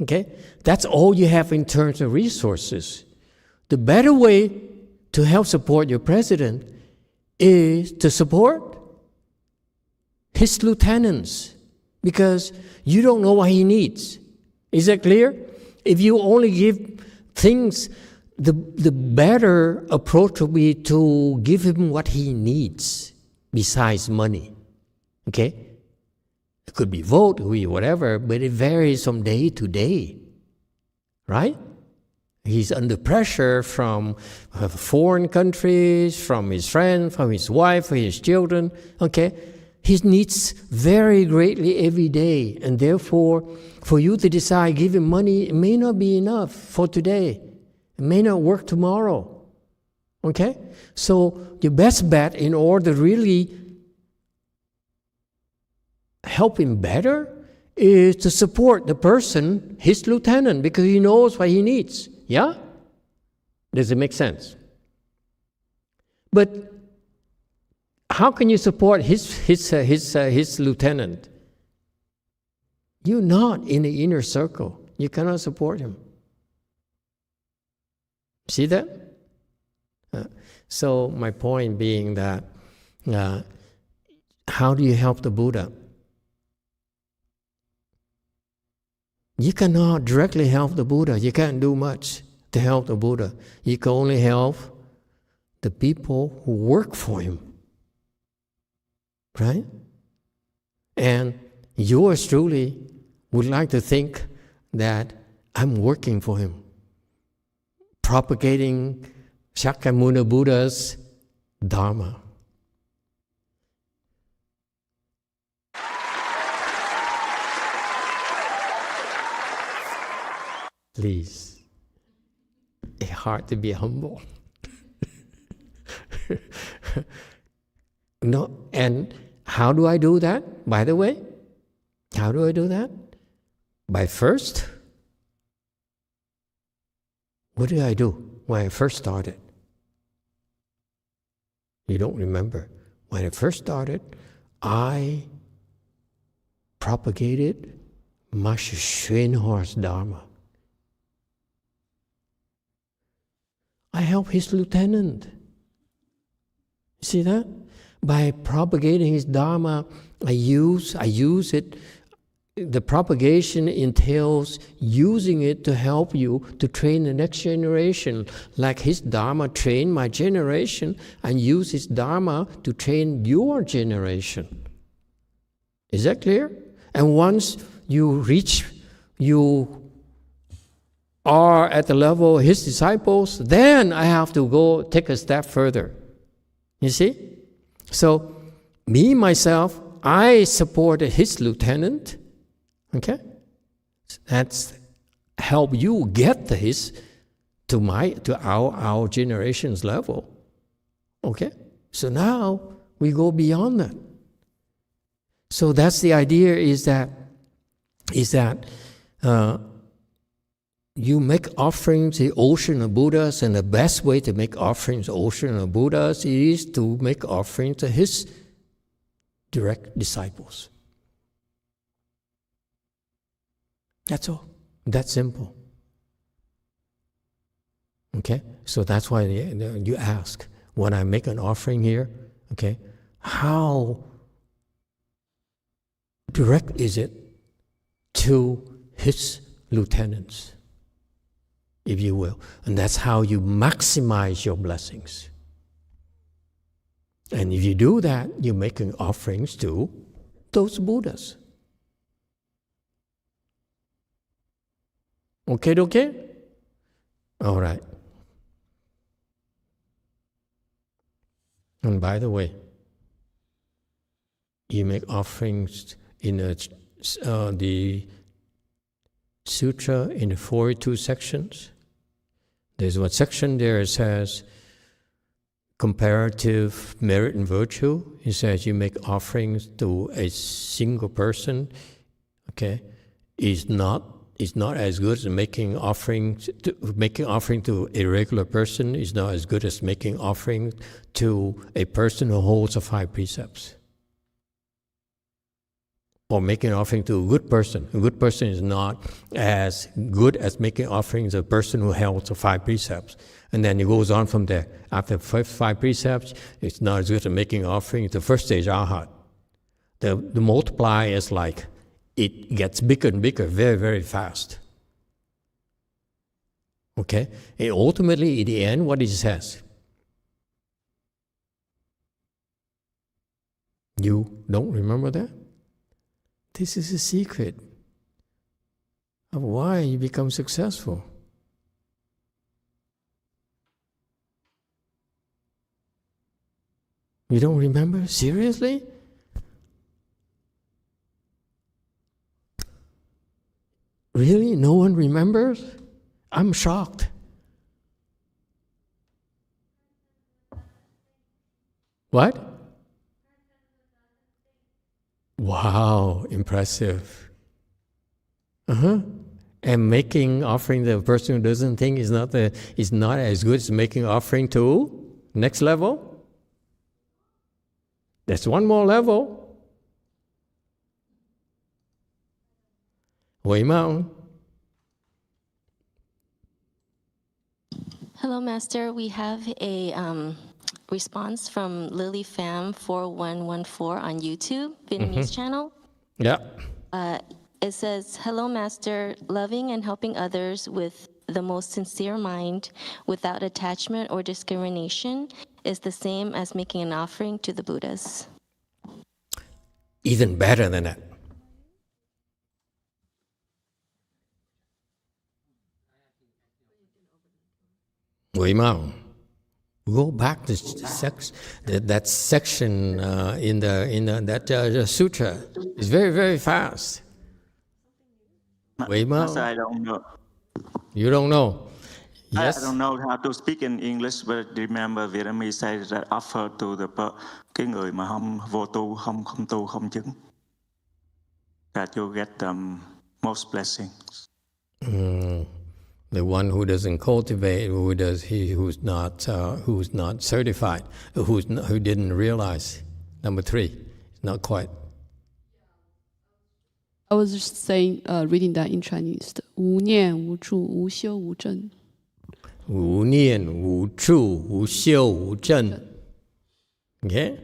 okay? That's all you have in terms of resources. The better way to help support your president is to support his lieutenants, because you don't know what he needs. Is that clear? If you only give things, the better approach will be to give him what he needs besides money. Okay? It could be vote, it could be whatever, but it varies from day to day. Right? He's under pressure from foreign countries, from his friends, from his wife, from his children. Okay? He needs very greatly every day, and therefore, for you to decide, give him money, it may not be enough for today. It may not work tomorrow. Okay? So your best bet in order to really help him better is to support the person, his lieutenant, because he knows what he needs. Yeah? Does it make sense? But how can you support his lieutenant? You're not in the inner circle. You cannot support him. See that? So my point being that, how do you help the Buddha? You cannot directly help the Buddha. You can't do much to help the Buddha. You can only help the people who work for him. Right? And yours truly would like to think that I'm working for him, propagating Shakyamuni Buddha's Dharma. Please, it's hard to be humble. No, and how do I do that, by the way? How do I do that? By first, what did I do when I first started? You don't remember. When I first started, I propagated Master Hsuan-Hua's Dharma. I helped his lieutenant. See that? By propagating his Dharma, I use it. the propagation entails using it to help you to train the next generation, like his Dharma trained my generation, and use his Dharma to train your generation. Is that clear? And once you are at the level of his disciples, then I have to go take a step further. You see? So, me, myself, I supported his lieutenant. Okay? That's help you get to our generation's level. Okay? So now we go beyond that. So that's the idea is that you make offerings to the ocean of Buddhas, and the best way to make offerings to the ocean of Buddhas is to make offerings to his direct disciples. That's all. That's simple. Okay? So that's why you ask, when I make an offering here, okay, how direct is it to his lieutenants, if you will? And that's how you maximize your blessings. And if you do that, you're making offerings to those Buddhas. Okay? All right. And by the way, you make offerings in the sutra in the 42 sections. There's one section there that says comparative merit and virtue. It says you make offerings to a single person, okay, is not as good as making offering to a regular person is not as good as making offering to a person who holds the 5 precepts. Or making an offering to a good person. A good person is not as good as making offerings to a person who holds the 5 precepts. And then it goes on from there. After the first 5 precepts, it's not as good as making offerings to the first stage arhat. The multiply is like, it gets bigger and bigger very, very fast. Okay? And ultimately, in the end, what it says? You don't remember that? This is a secret of why you become successful. You don't remember? Seriously? Really? No one remembers? I'm shocked. What? Wow, impressive. And making offering to a person who doesn't think is not as good as making offering to next level. That's one more level. Wei Mao. Hello, Master. We have a response from Lily Pham 4114 on YouTube, Vietnamese channel. Yeah. It says, "Hello, Master. Loving and helping others with the most sincere mind, without attachment or discrimination, is the same as making an offering to the Buddhas." Even better than that. Wei Mao, go back to that section in that sutra. It's very, very fast. Wei Mao, I don't know. You don't know? Yes. I don't know how to speak in English, but remember Vietnamese says that offer to cái người mà không vô tu, không tu, không chứng, that you get the most blessings. The one who doesn't cultivate, who's not certified, who didn't realize. Number 3, not quite. I was just saying, reading that in Chinese. 无念无住无修无证。无念无住无修无证。Okay?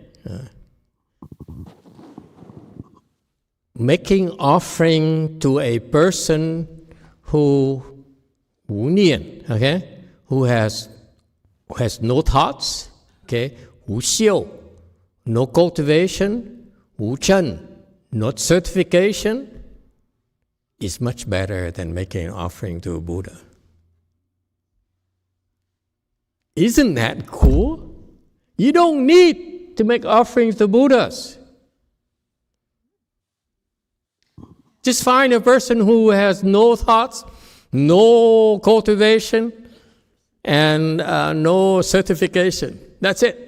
making offering to a person who 无念, okay, who has no thoughts, okay, 无修, no cultivation, 无证, no certification, is much better than making an offering to a Buddha. Isn't that cool? You don't need to make offerings to Buddhas. Just find a person who has no thoughts, no cultivation, and no certification. That's it.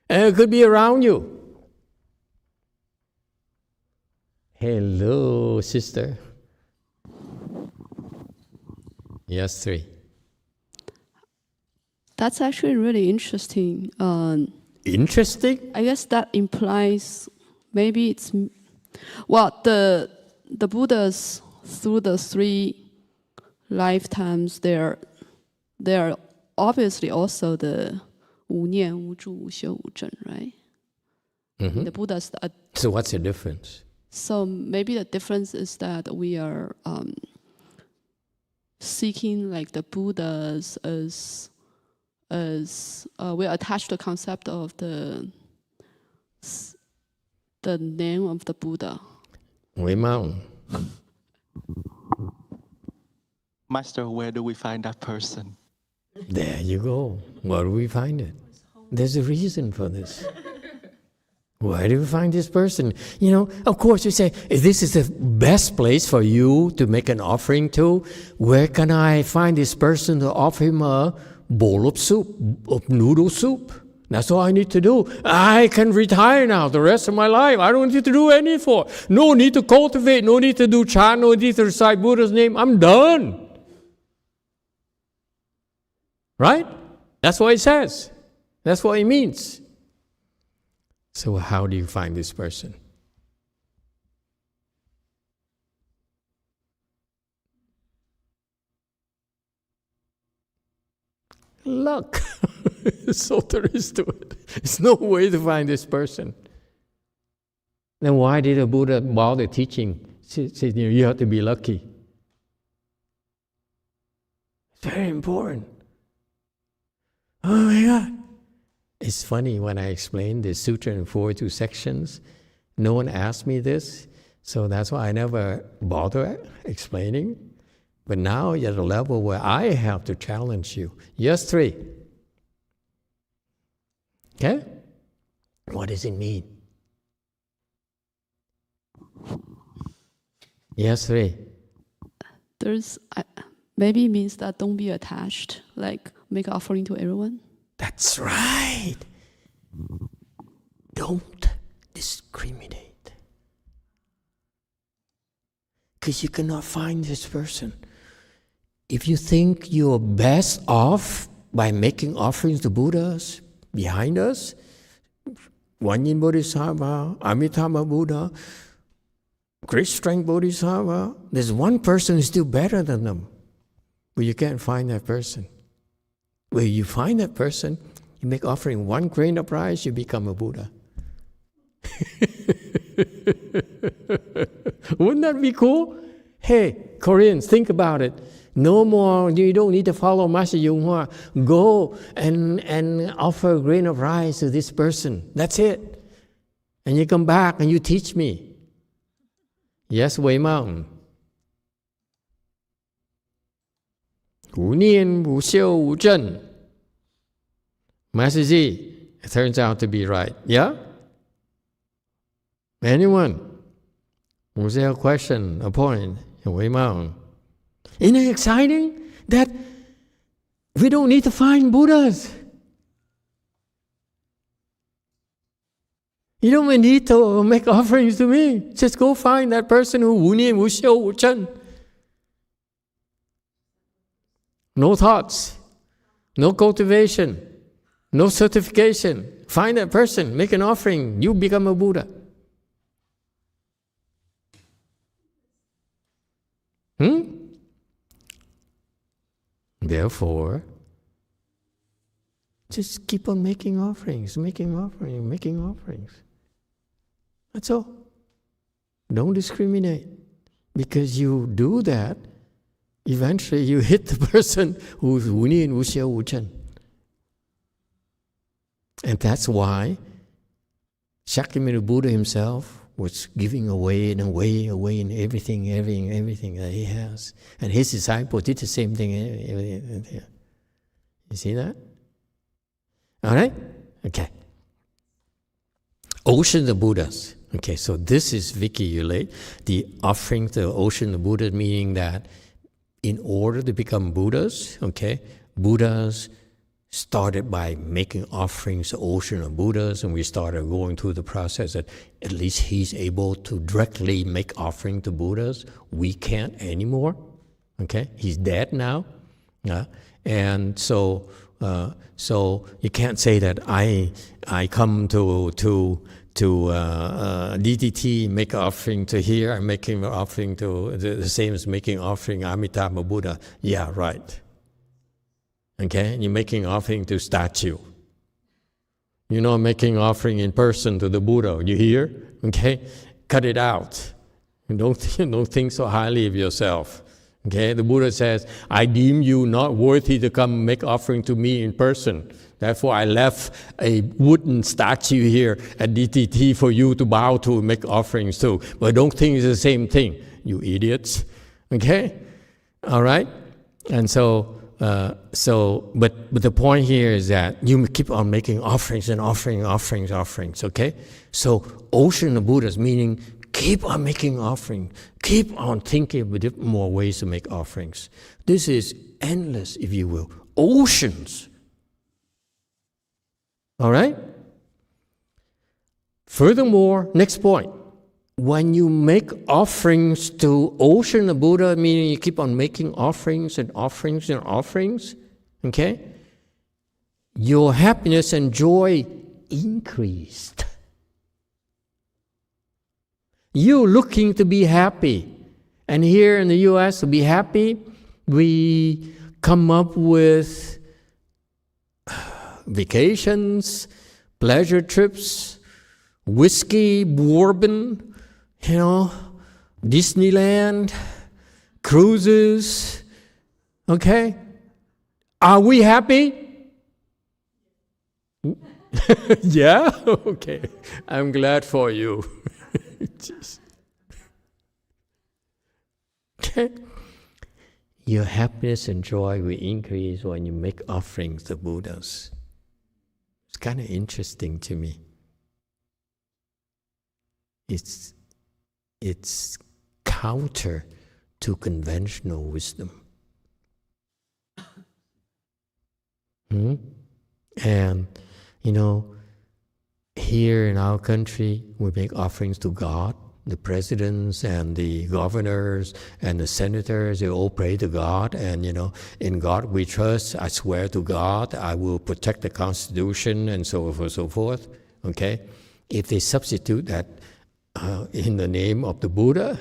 And it could be around you. Hello, sister. Yes, 3. That's actually really interesting. Interesting? I guess that implies maybe it's, well, the Buddhas through the 3 lifetimes, they're obviously also the 无念, 无住, 无修, 无证, right? Mm-hmm. The Buddhas. So what's the difference? So maybe the difference is that we are seeking like the Buddhas as we're attached to the concept of the name of the Buddha. Master, where do we find that person? There you go. Where do we find it? There's a reason for this. Where do we find this person? You know, of course you say, if this is the best place for you to make an offering to, where can I find this person to offer him a bowl of soup, of noodle soup? That's all I need to do. I can retire now the rest of my life. I don't need to do anything. No need to cultivate, no need to do chant, no need to recite Buddha's name. I'm done. Right? That's what it says. That's what it means. So how do you find this person? Luck. So there is to it. There's no way to find this person. Then why did the Buddha bother teaching? Said, you have to be lucky. It's very important. Oh my God. It's funny when I explain the sutra in 42 sections, no one asked me this, so that's why I never bother explaining. But now you're at a level where I have to challenge you. Yes, 3. Okay? What does it mean? Yes, 3. There's maybe it means that don't be attached, like make offering to everyone. That's right. Don't discriminate. Because you cannot find this person. If you think you're best off by making offerings to Buddhas behind us, Wanyin Bodhisattva, Amitabha Buddha, Great Strength Bodhisattva, there's one person who's still better than them. But you can't find that person. Where you find that person, you make offering 1 grain of rice, you become a Buddha. Wouldn't that be cool? Hey, Koreans, think about it. No more, you don't need to follow masteryonghua. Go and offer a grain of rice to this person. That's it. And you come back and you teach me. Yes, Wei Mountain. 无念, 无修, 无证. Master Z, it turns out to be right. Yeah? Anyone? Was there a question, a point? Wei Mountain. Isn't it exciting that we don't need to find Buddhas? You don't even need to make offerings to me. Just go find that person who 无念, 无修, 无证. No thoughts, no cultivation, no certification. Find that person, make an offering, you become a Buddha. Therefore, Just keep on making offerings, making offerings, making offerings. That's all. Don't discriminate. Because you do that, eventually you hit the person who's Wu Nian, Wu Xiao, Wu Chen. And that's why Shakyamuni Buddha himself was giving away and away and everything that he has. And his disciples did the same thing. You see that? All right? Okay. Ocean of Buddhas. Okay, so this is Vicky Ulate. The offering to the Ocean of Buddha, meaning that in order to become Buddhas, okay, Buddhas started by making offerings to Ocean of Buddhas, and we started going through the process that at least he's able to directly make offering to Buddhas. We can't anymore. Okay, he's dead now, and so you can't say that I come to DTT, make offering to here, I'm making offering to the same as making offering Amitabha Buddha. Yeah, right. Okay, you're making offering to statue. You're not making offering in person to the Buddha. You hear? Okay, cut it out. Don't think so highly of yourself. Okay, the Buddha says, I deem you not worthy to come make offering to me in person. Therefore, I left a wooden statue here at DTT for you to bow to and make offerings to. But don't think it's the same thing, you idiots. Okay? All right? And but the point here is that you keep on making offerings and offerings, okay? So, Ocean of Buddhas, meaning keep on making offerings. Keep on thinking of different more ways to make offerings. This is endless, if you will. Oceans. All right? Furthermore, next point. When you make offerings to Ocean of Buddha, meaning you keep on making offerings and offerings and offerings, okay? Your happiness and joy increased. You're looking to be happy. And here in the U.S., to be happy, we come up with vacations, pleasure trips, whiskey, bourbon, Disneyland, cruises, okay? Are we happy? Yeah? Okay. I'm glad for you. Okay. Your happiness and joy will increase when you make offerings to Buddhas. It's kind of interesting to me. It's counter to conventional wisdom. And, here in our country, we make offerings to God. The presidents and the governors and the senators, they all pray to God. And, in God we trust. I swear to God, I will protect the Constitution and so forth. Okay? If they substitute that in the name of the Buddha,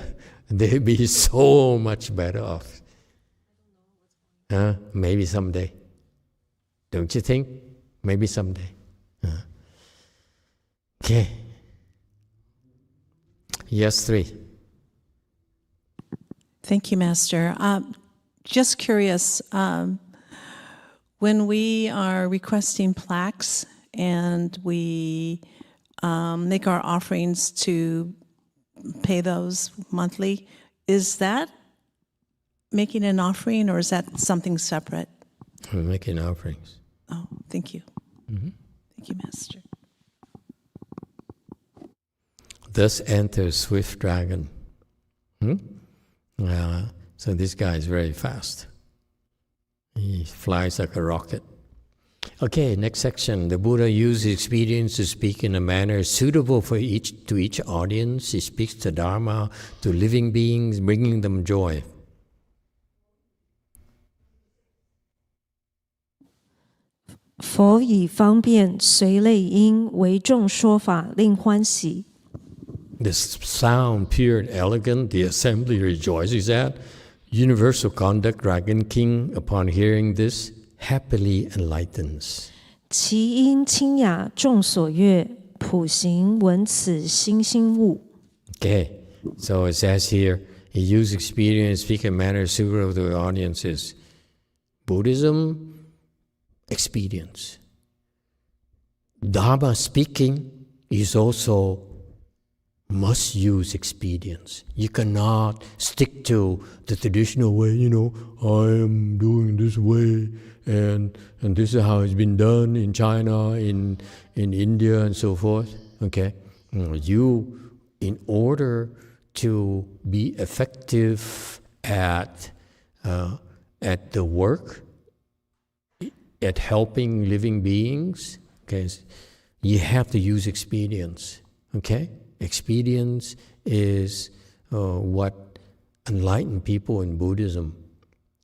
they'd be so much better off. Maybe someday. Don't you think? Maybe someday. Okay. Yes, 3. Thank you, Master. Just curious, when we are requesting plaques and we make our offerings to pay those monthly, is that making an offering or is that something separate? We're making offerings. Oh, thank you. Mm-hmm. Thank you, Master. Thus enters swift dragon. So this guy is very fast. He flies like a rocket. Okay, next section. The Buddha used his experience to speak in a manner suitable to each audience. He speaks the Dharma to living beings, bringing them joy. 佛以方便随类因为众说法，令欢喜。 The sound, pure and elegant, the assembly rejoices at. Universal conduct, Dragon King, upon hearing this, happily enlightens. 其音清雅众所悦，普行闻此心心悟。 Okay, so it says here, he used experience, speak in manner suitable to the audiences. Buddhism, experience. Dharma speaking is also must use experience. You cannot stick to the traditional way, I am doing this way, and this is how it's been done in China, in India, and so forth. Okay? You, in order to be effective at the work, at helping living beings, okay, you have to use experience. Okay? Experience is what enlightened people in Buddhism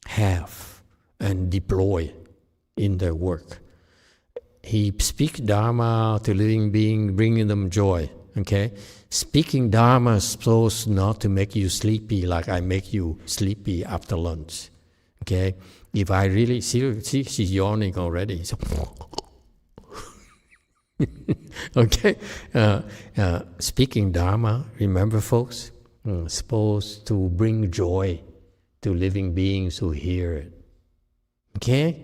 have and deploy in their work. He speaks Dharma to living beings, bringing them joy. Okay? Speaking Dharma is supposed not to make you sleepy like I make you sleepy after lunch. Okay? If I really see she's yawning already. So okay? Speaking Dharma, remember folks, supposed to bring joy to living beings who hear it. Okay?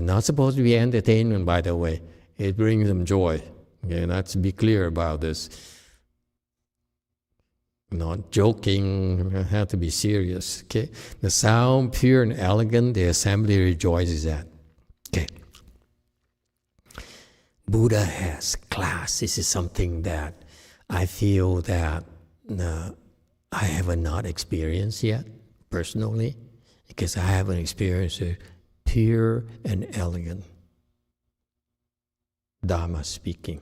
Not supposed to be entertainment, by the way. It brings them joy. Okay? Let's be clear about this. Not joking, have to be serious. Okay? The sound, pure and elegant, the assembly rejoices at. Okay. Buddha has class. This is something that I feel that I have not experienced yet, personally, because I haven't experienced it. Pure and elegant Dharma speaking.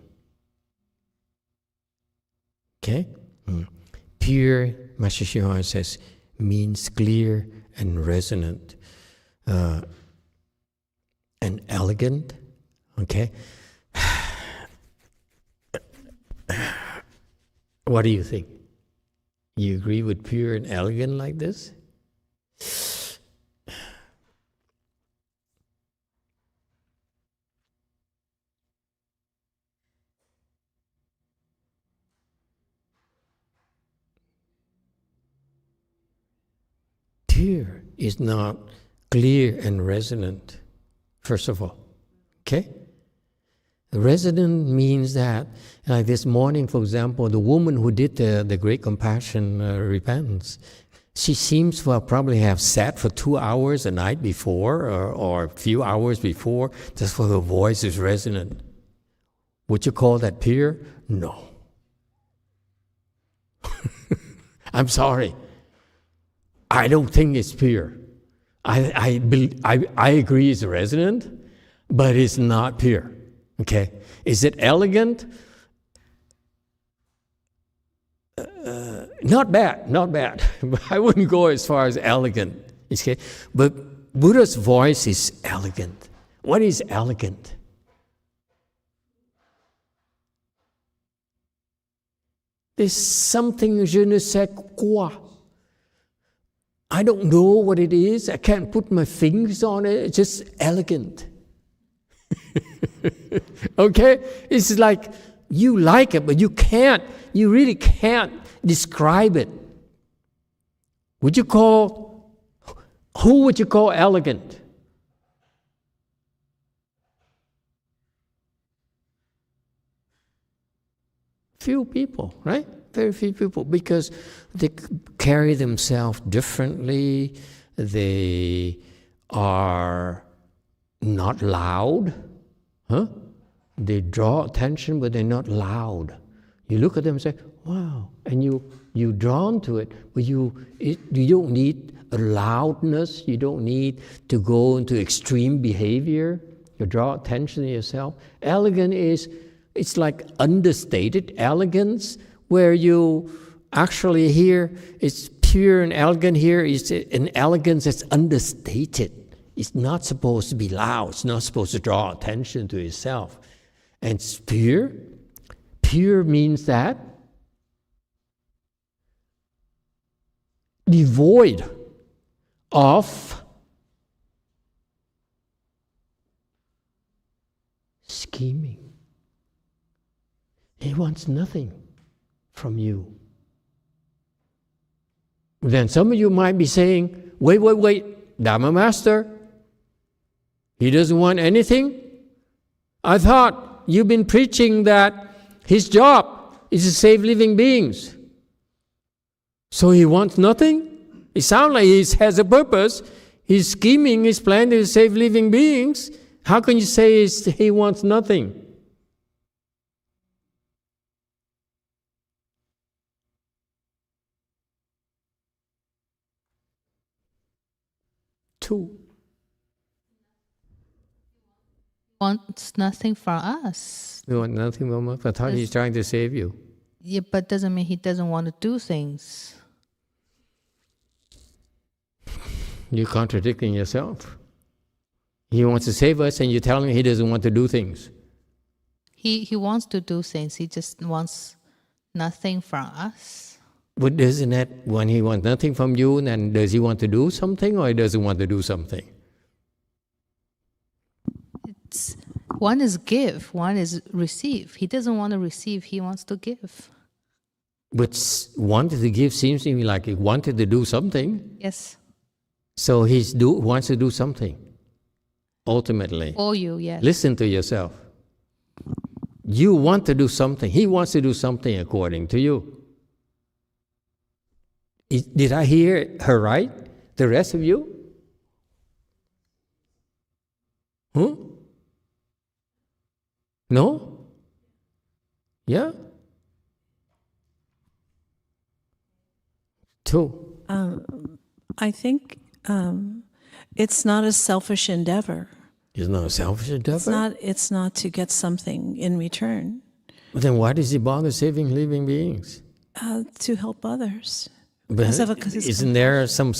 Okay? Pure, Master Shihan says, means clear and resonant. And elegant, okay? What do you think? You agree with pure and elegant like this? Pure is not clear and resonant, first of all. Okay? Resonant means that, like this morning, for example, the woman who did the Great Compassion repentance, she seems to probably have sat for 2 hours a night before or a few hours before, just for her voice is resonant. Would you call that pure? No. I'm sorry. I don't think it's pure. I agree it's resonant, but it's not pure. Okay, is it elegant? Not bad, not bad. I wouldn't go as far as elegant. Okay, but Buddha's voice is elegant. What is elegant? There's something je ne sais quoi. I don't know what it is. I can't put my fingers on it. It's just elegant. Okay? It's like you like it, but you really can't describe it. Who would you call elegant? Few people, right? Very few people, because they carry themselves differently. They are not loud. They draw attention, but they're not loud. You look at them and say, wow, and you're drawn to it, but you don't need a loudness. You don't need to go into extreme behavior. You draw attention to yourself. Elegant it's like understated elegance, where you actually here, it's pure and elegant here, is an elegance that's understated. It's not supposed to be loud. It's not supposed to draw attention to itself. And it's pure. Pure means that devoid of scheming. He wants nothing from you. Then some of you might be saying, wait, Dharma Master, he doesn't want anything? I thought you've been preaching that his job is to save living beings. So he wants nothing? It sounds like he has a purpose. He's scheming, he's planning to save living beings. How can you say he wants nothing? Two. Wants nothing from us. He wants nothing from us. I thought he's trying to save you. Yeah, but doesn't mean he doesn't want to do things. You're contradicting yourself. He wants to save us and you're telling him he doesn't want to do things. He wants to do things. He just wants nothing from us. But isn't that when he wants nothing from you, then does he want to do something or he doesn't want to do something? One is give, one is receive. He doesn't want to receive, he wants to give. But wanted to give seems to me like he wanted to do something. Yes. So he wants to do something, ultimately. For you, yes. Listen to yourself. You want to do something. He wants to do something according to you. Did I hear her right? The rest of you? No? Yeah? Two. I think it's not a selfish endeavor. It's not a selfish endeavor? It's not to get something in return. But then why does he bother saving living beings? To help others. But isn't there some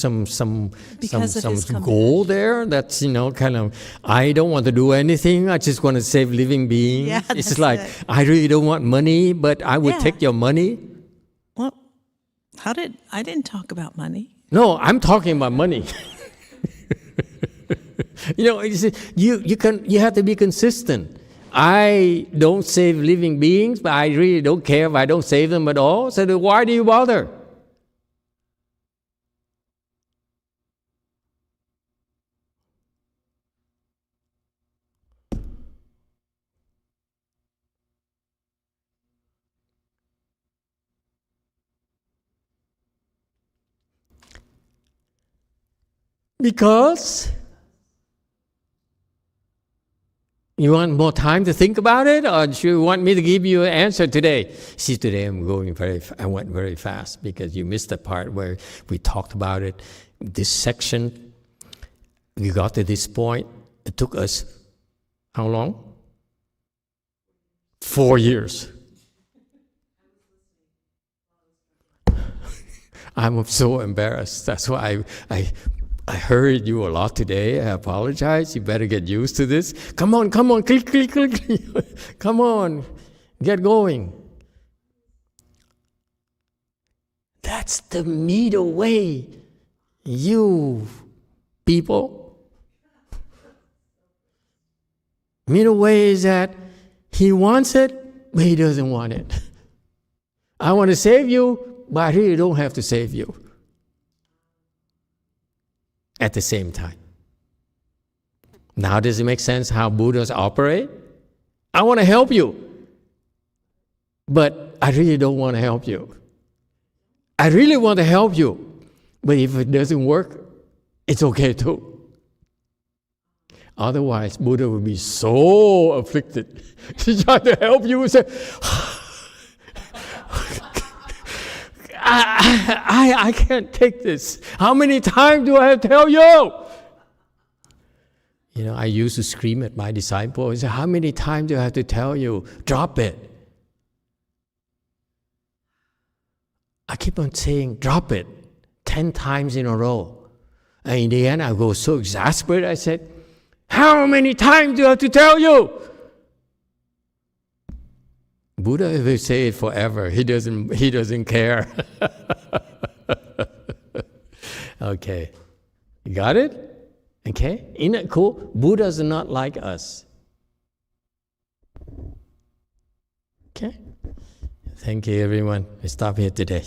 goal there that's, kind of, I don't want to do anything, I just want to save living beings? Yeah, it's like, I really don't want money, but I would take your money. Well, I didn't talk about money. No, I'm talking about money. You have to be consistent. I don't save living beings, but I really don't care if I don't save them at all. So then why do you bother? Because you want more time to think about it, or do you want me to give you an answer today? See, today I went very fast because you missed the part where we talked about it. This section, we got to this point. It took us how long? 4 years. I'm so embarrassed. That's why I hurried you a lot today. I apologize. You better get used to this. Come on, click. Come on, get going. That's the middle way, you people. Middle way is that he wants it, but he doesn't want it. I want to save you, but I really don't have to save you. At the same time. Now does it make sense how Buddhas operate? I want to help you, but I really don't want to help you. I really want to help you, but if it doesn't work, it's okay too. Otherwise, Buddha would be so afflicted. He's trying to help you and say, I can't take this. How many times do I have to tell you? I used to scream at my disciples. I said, how many times do I have to tell you? Drop it. I keep on saying, drop it, 10 times in a row. And in the end, I go so exasperated. I said, how many times do I have to tell you? Buddha will say it forever. He doesn't care. Okay. You got it? Okay? Isn't it cool? Buddhas are not like us. Okay. Thank you, everyone. We stop here today.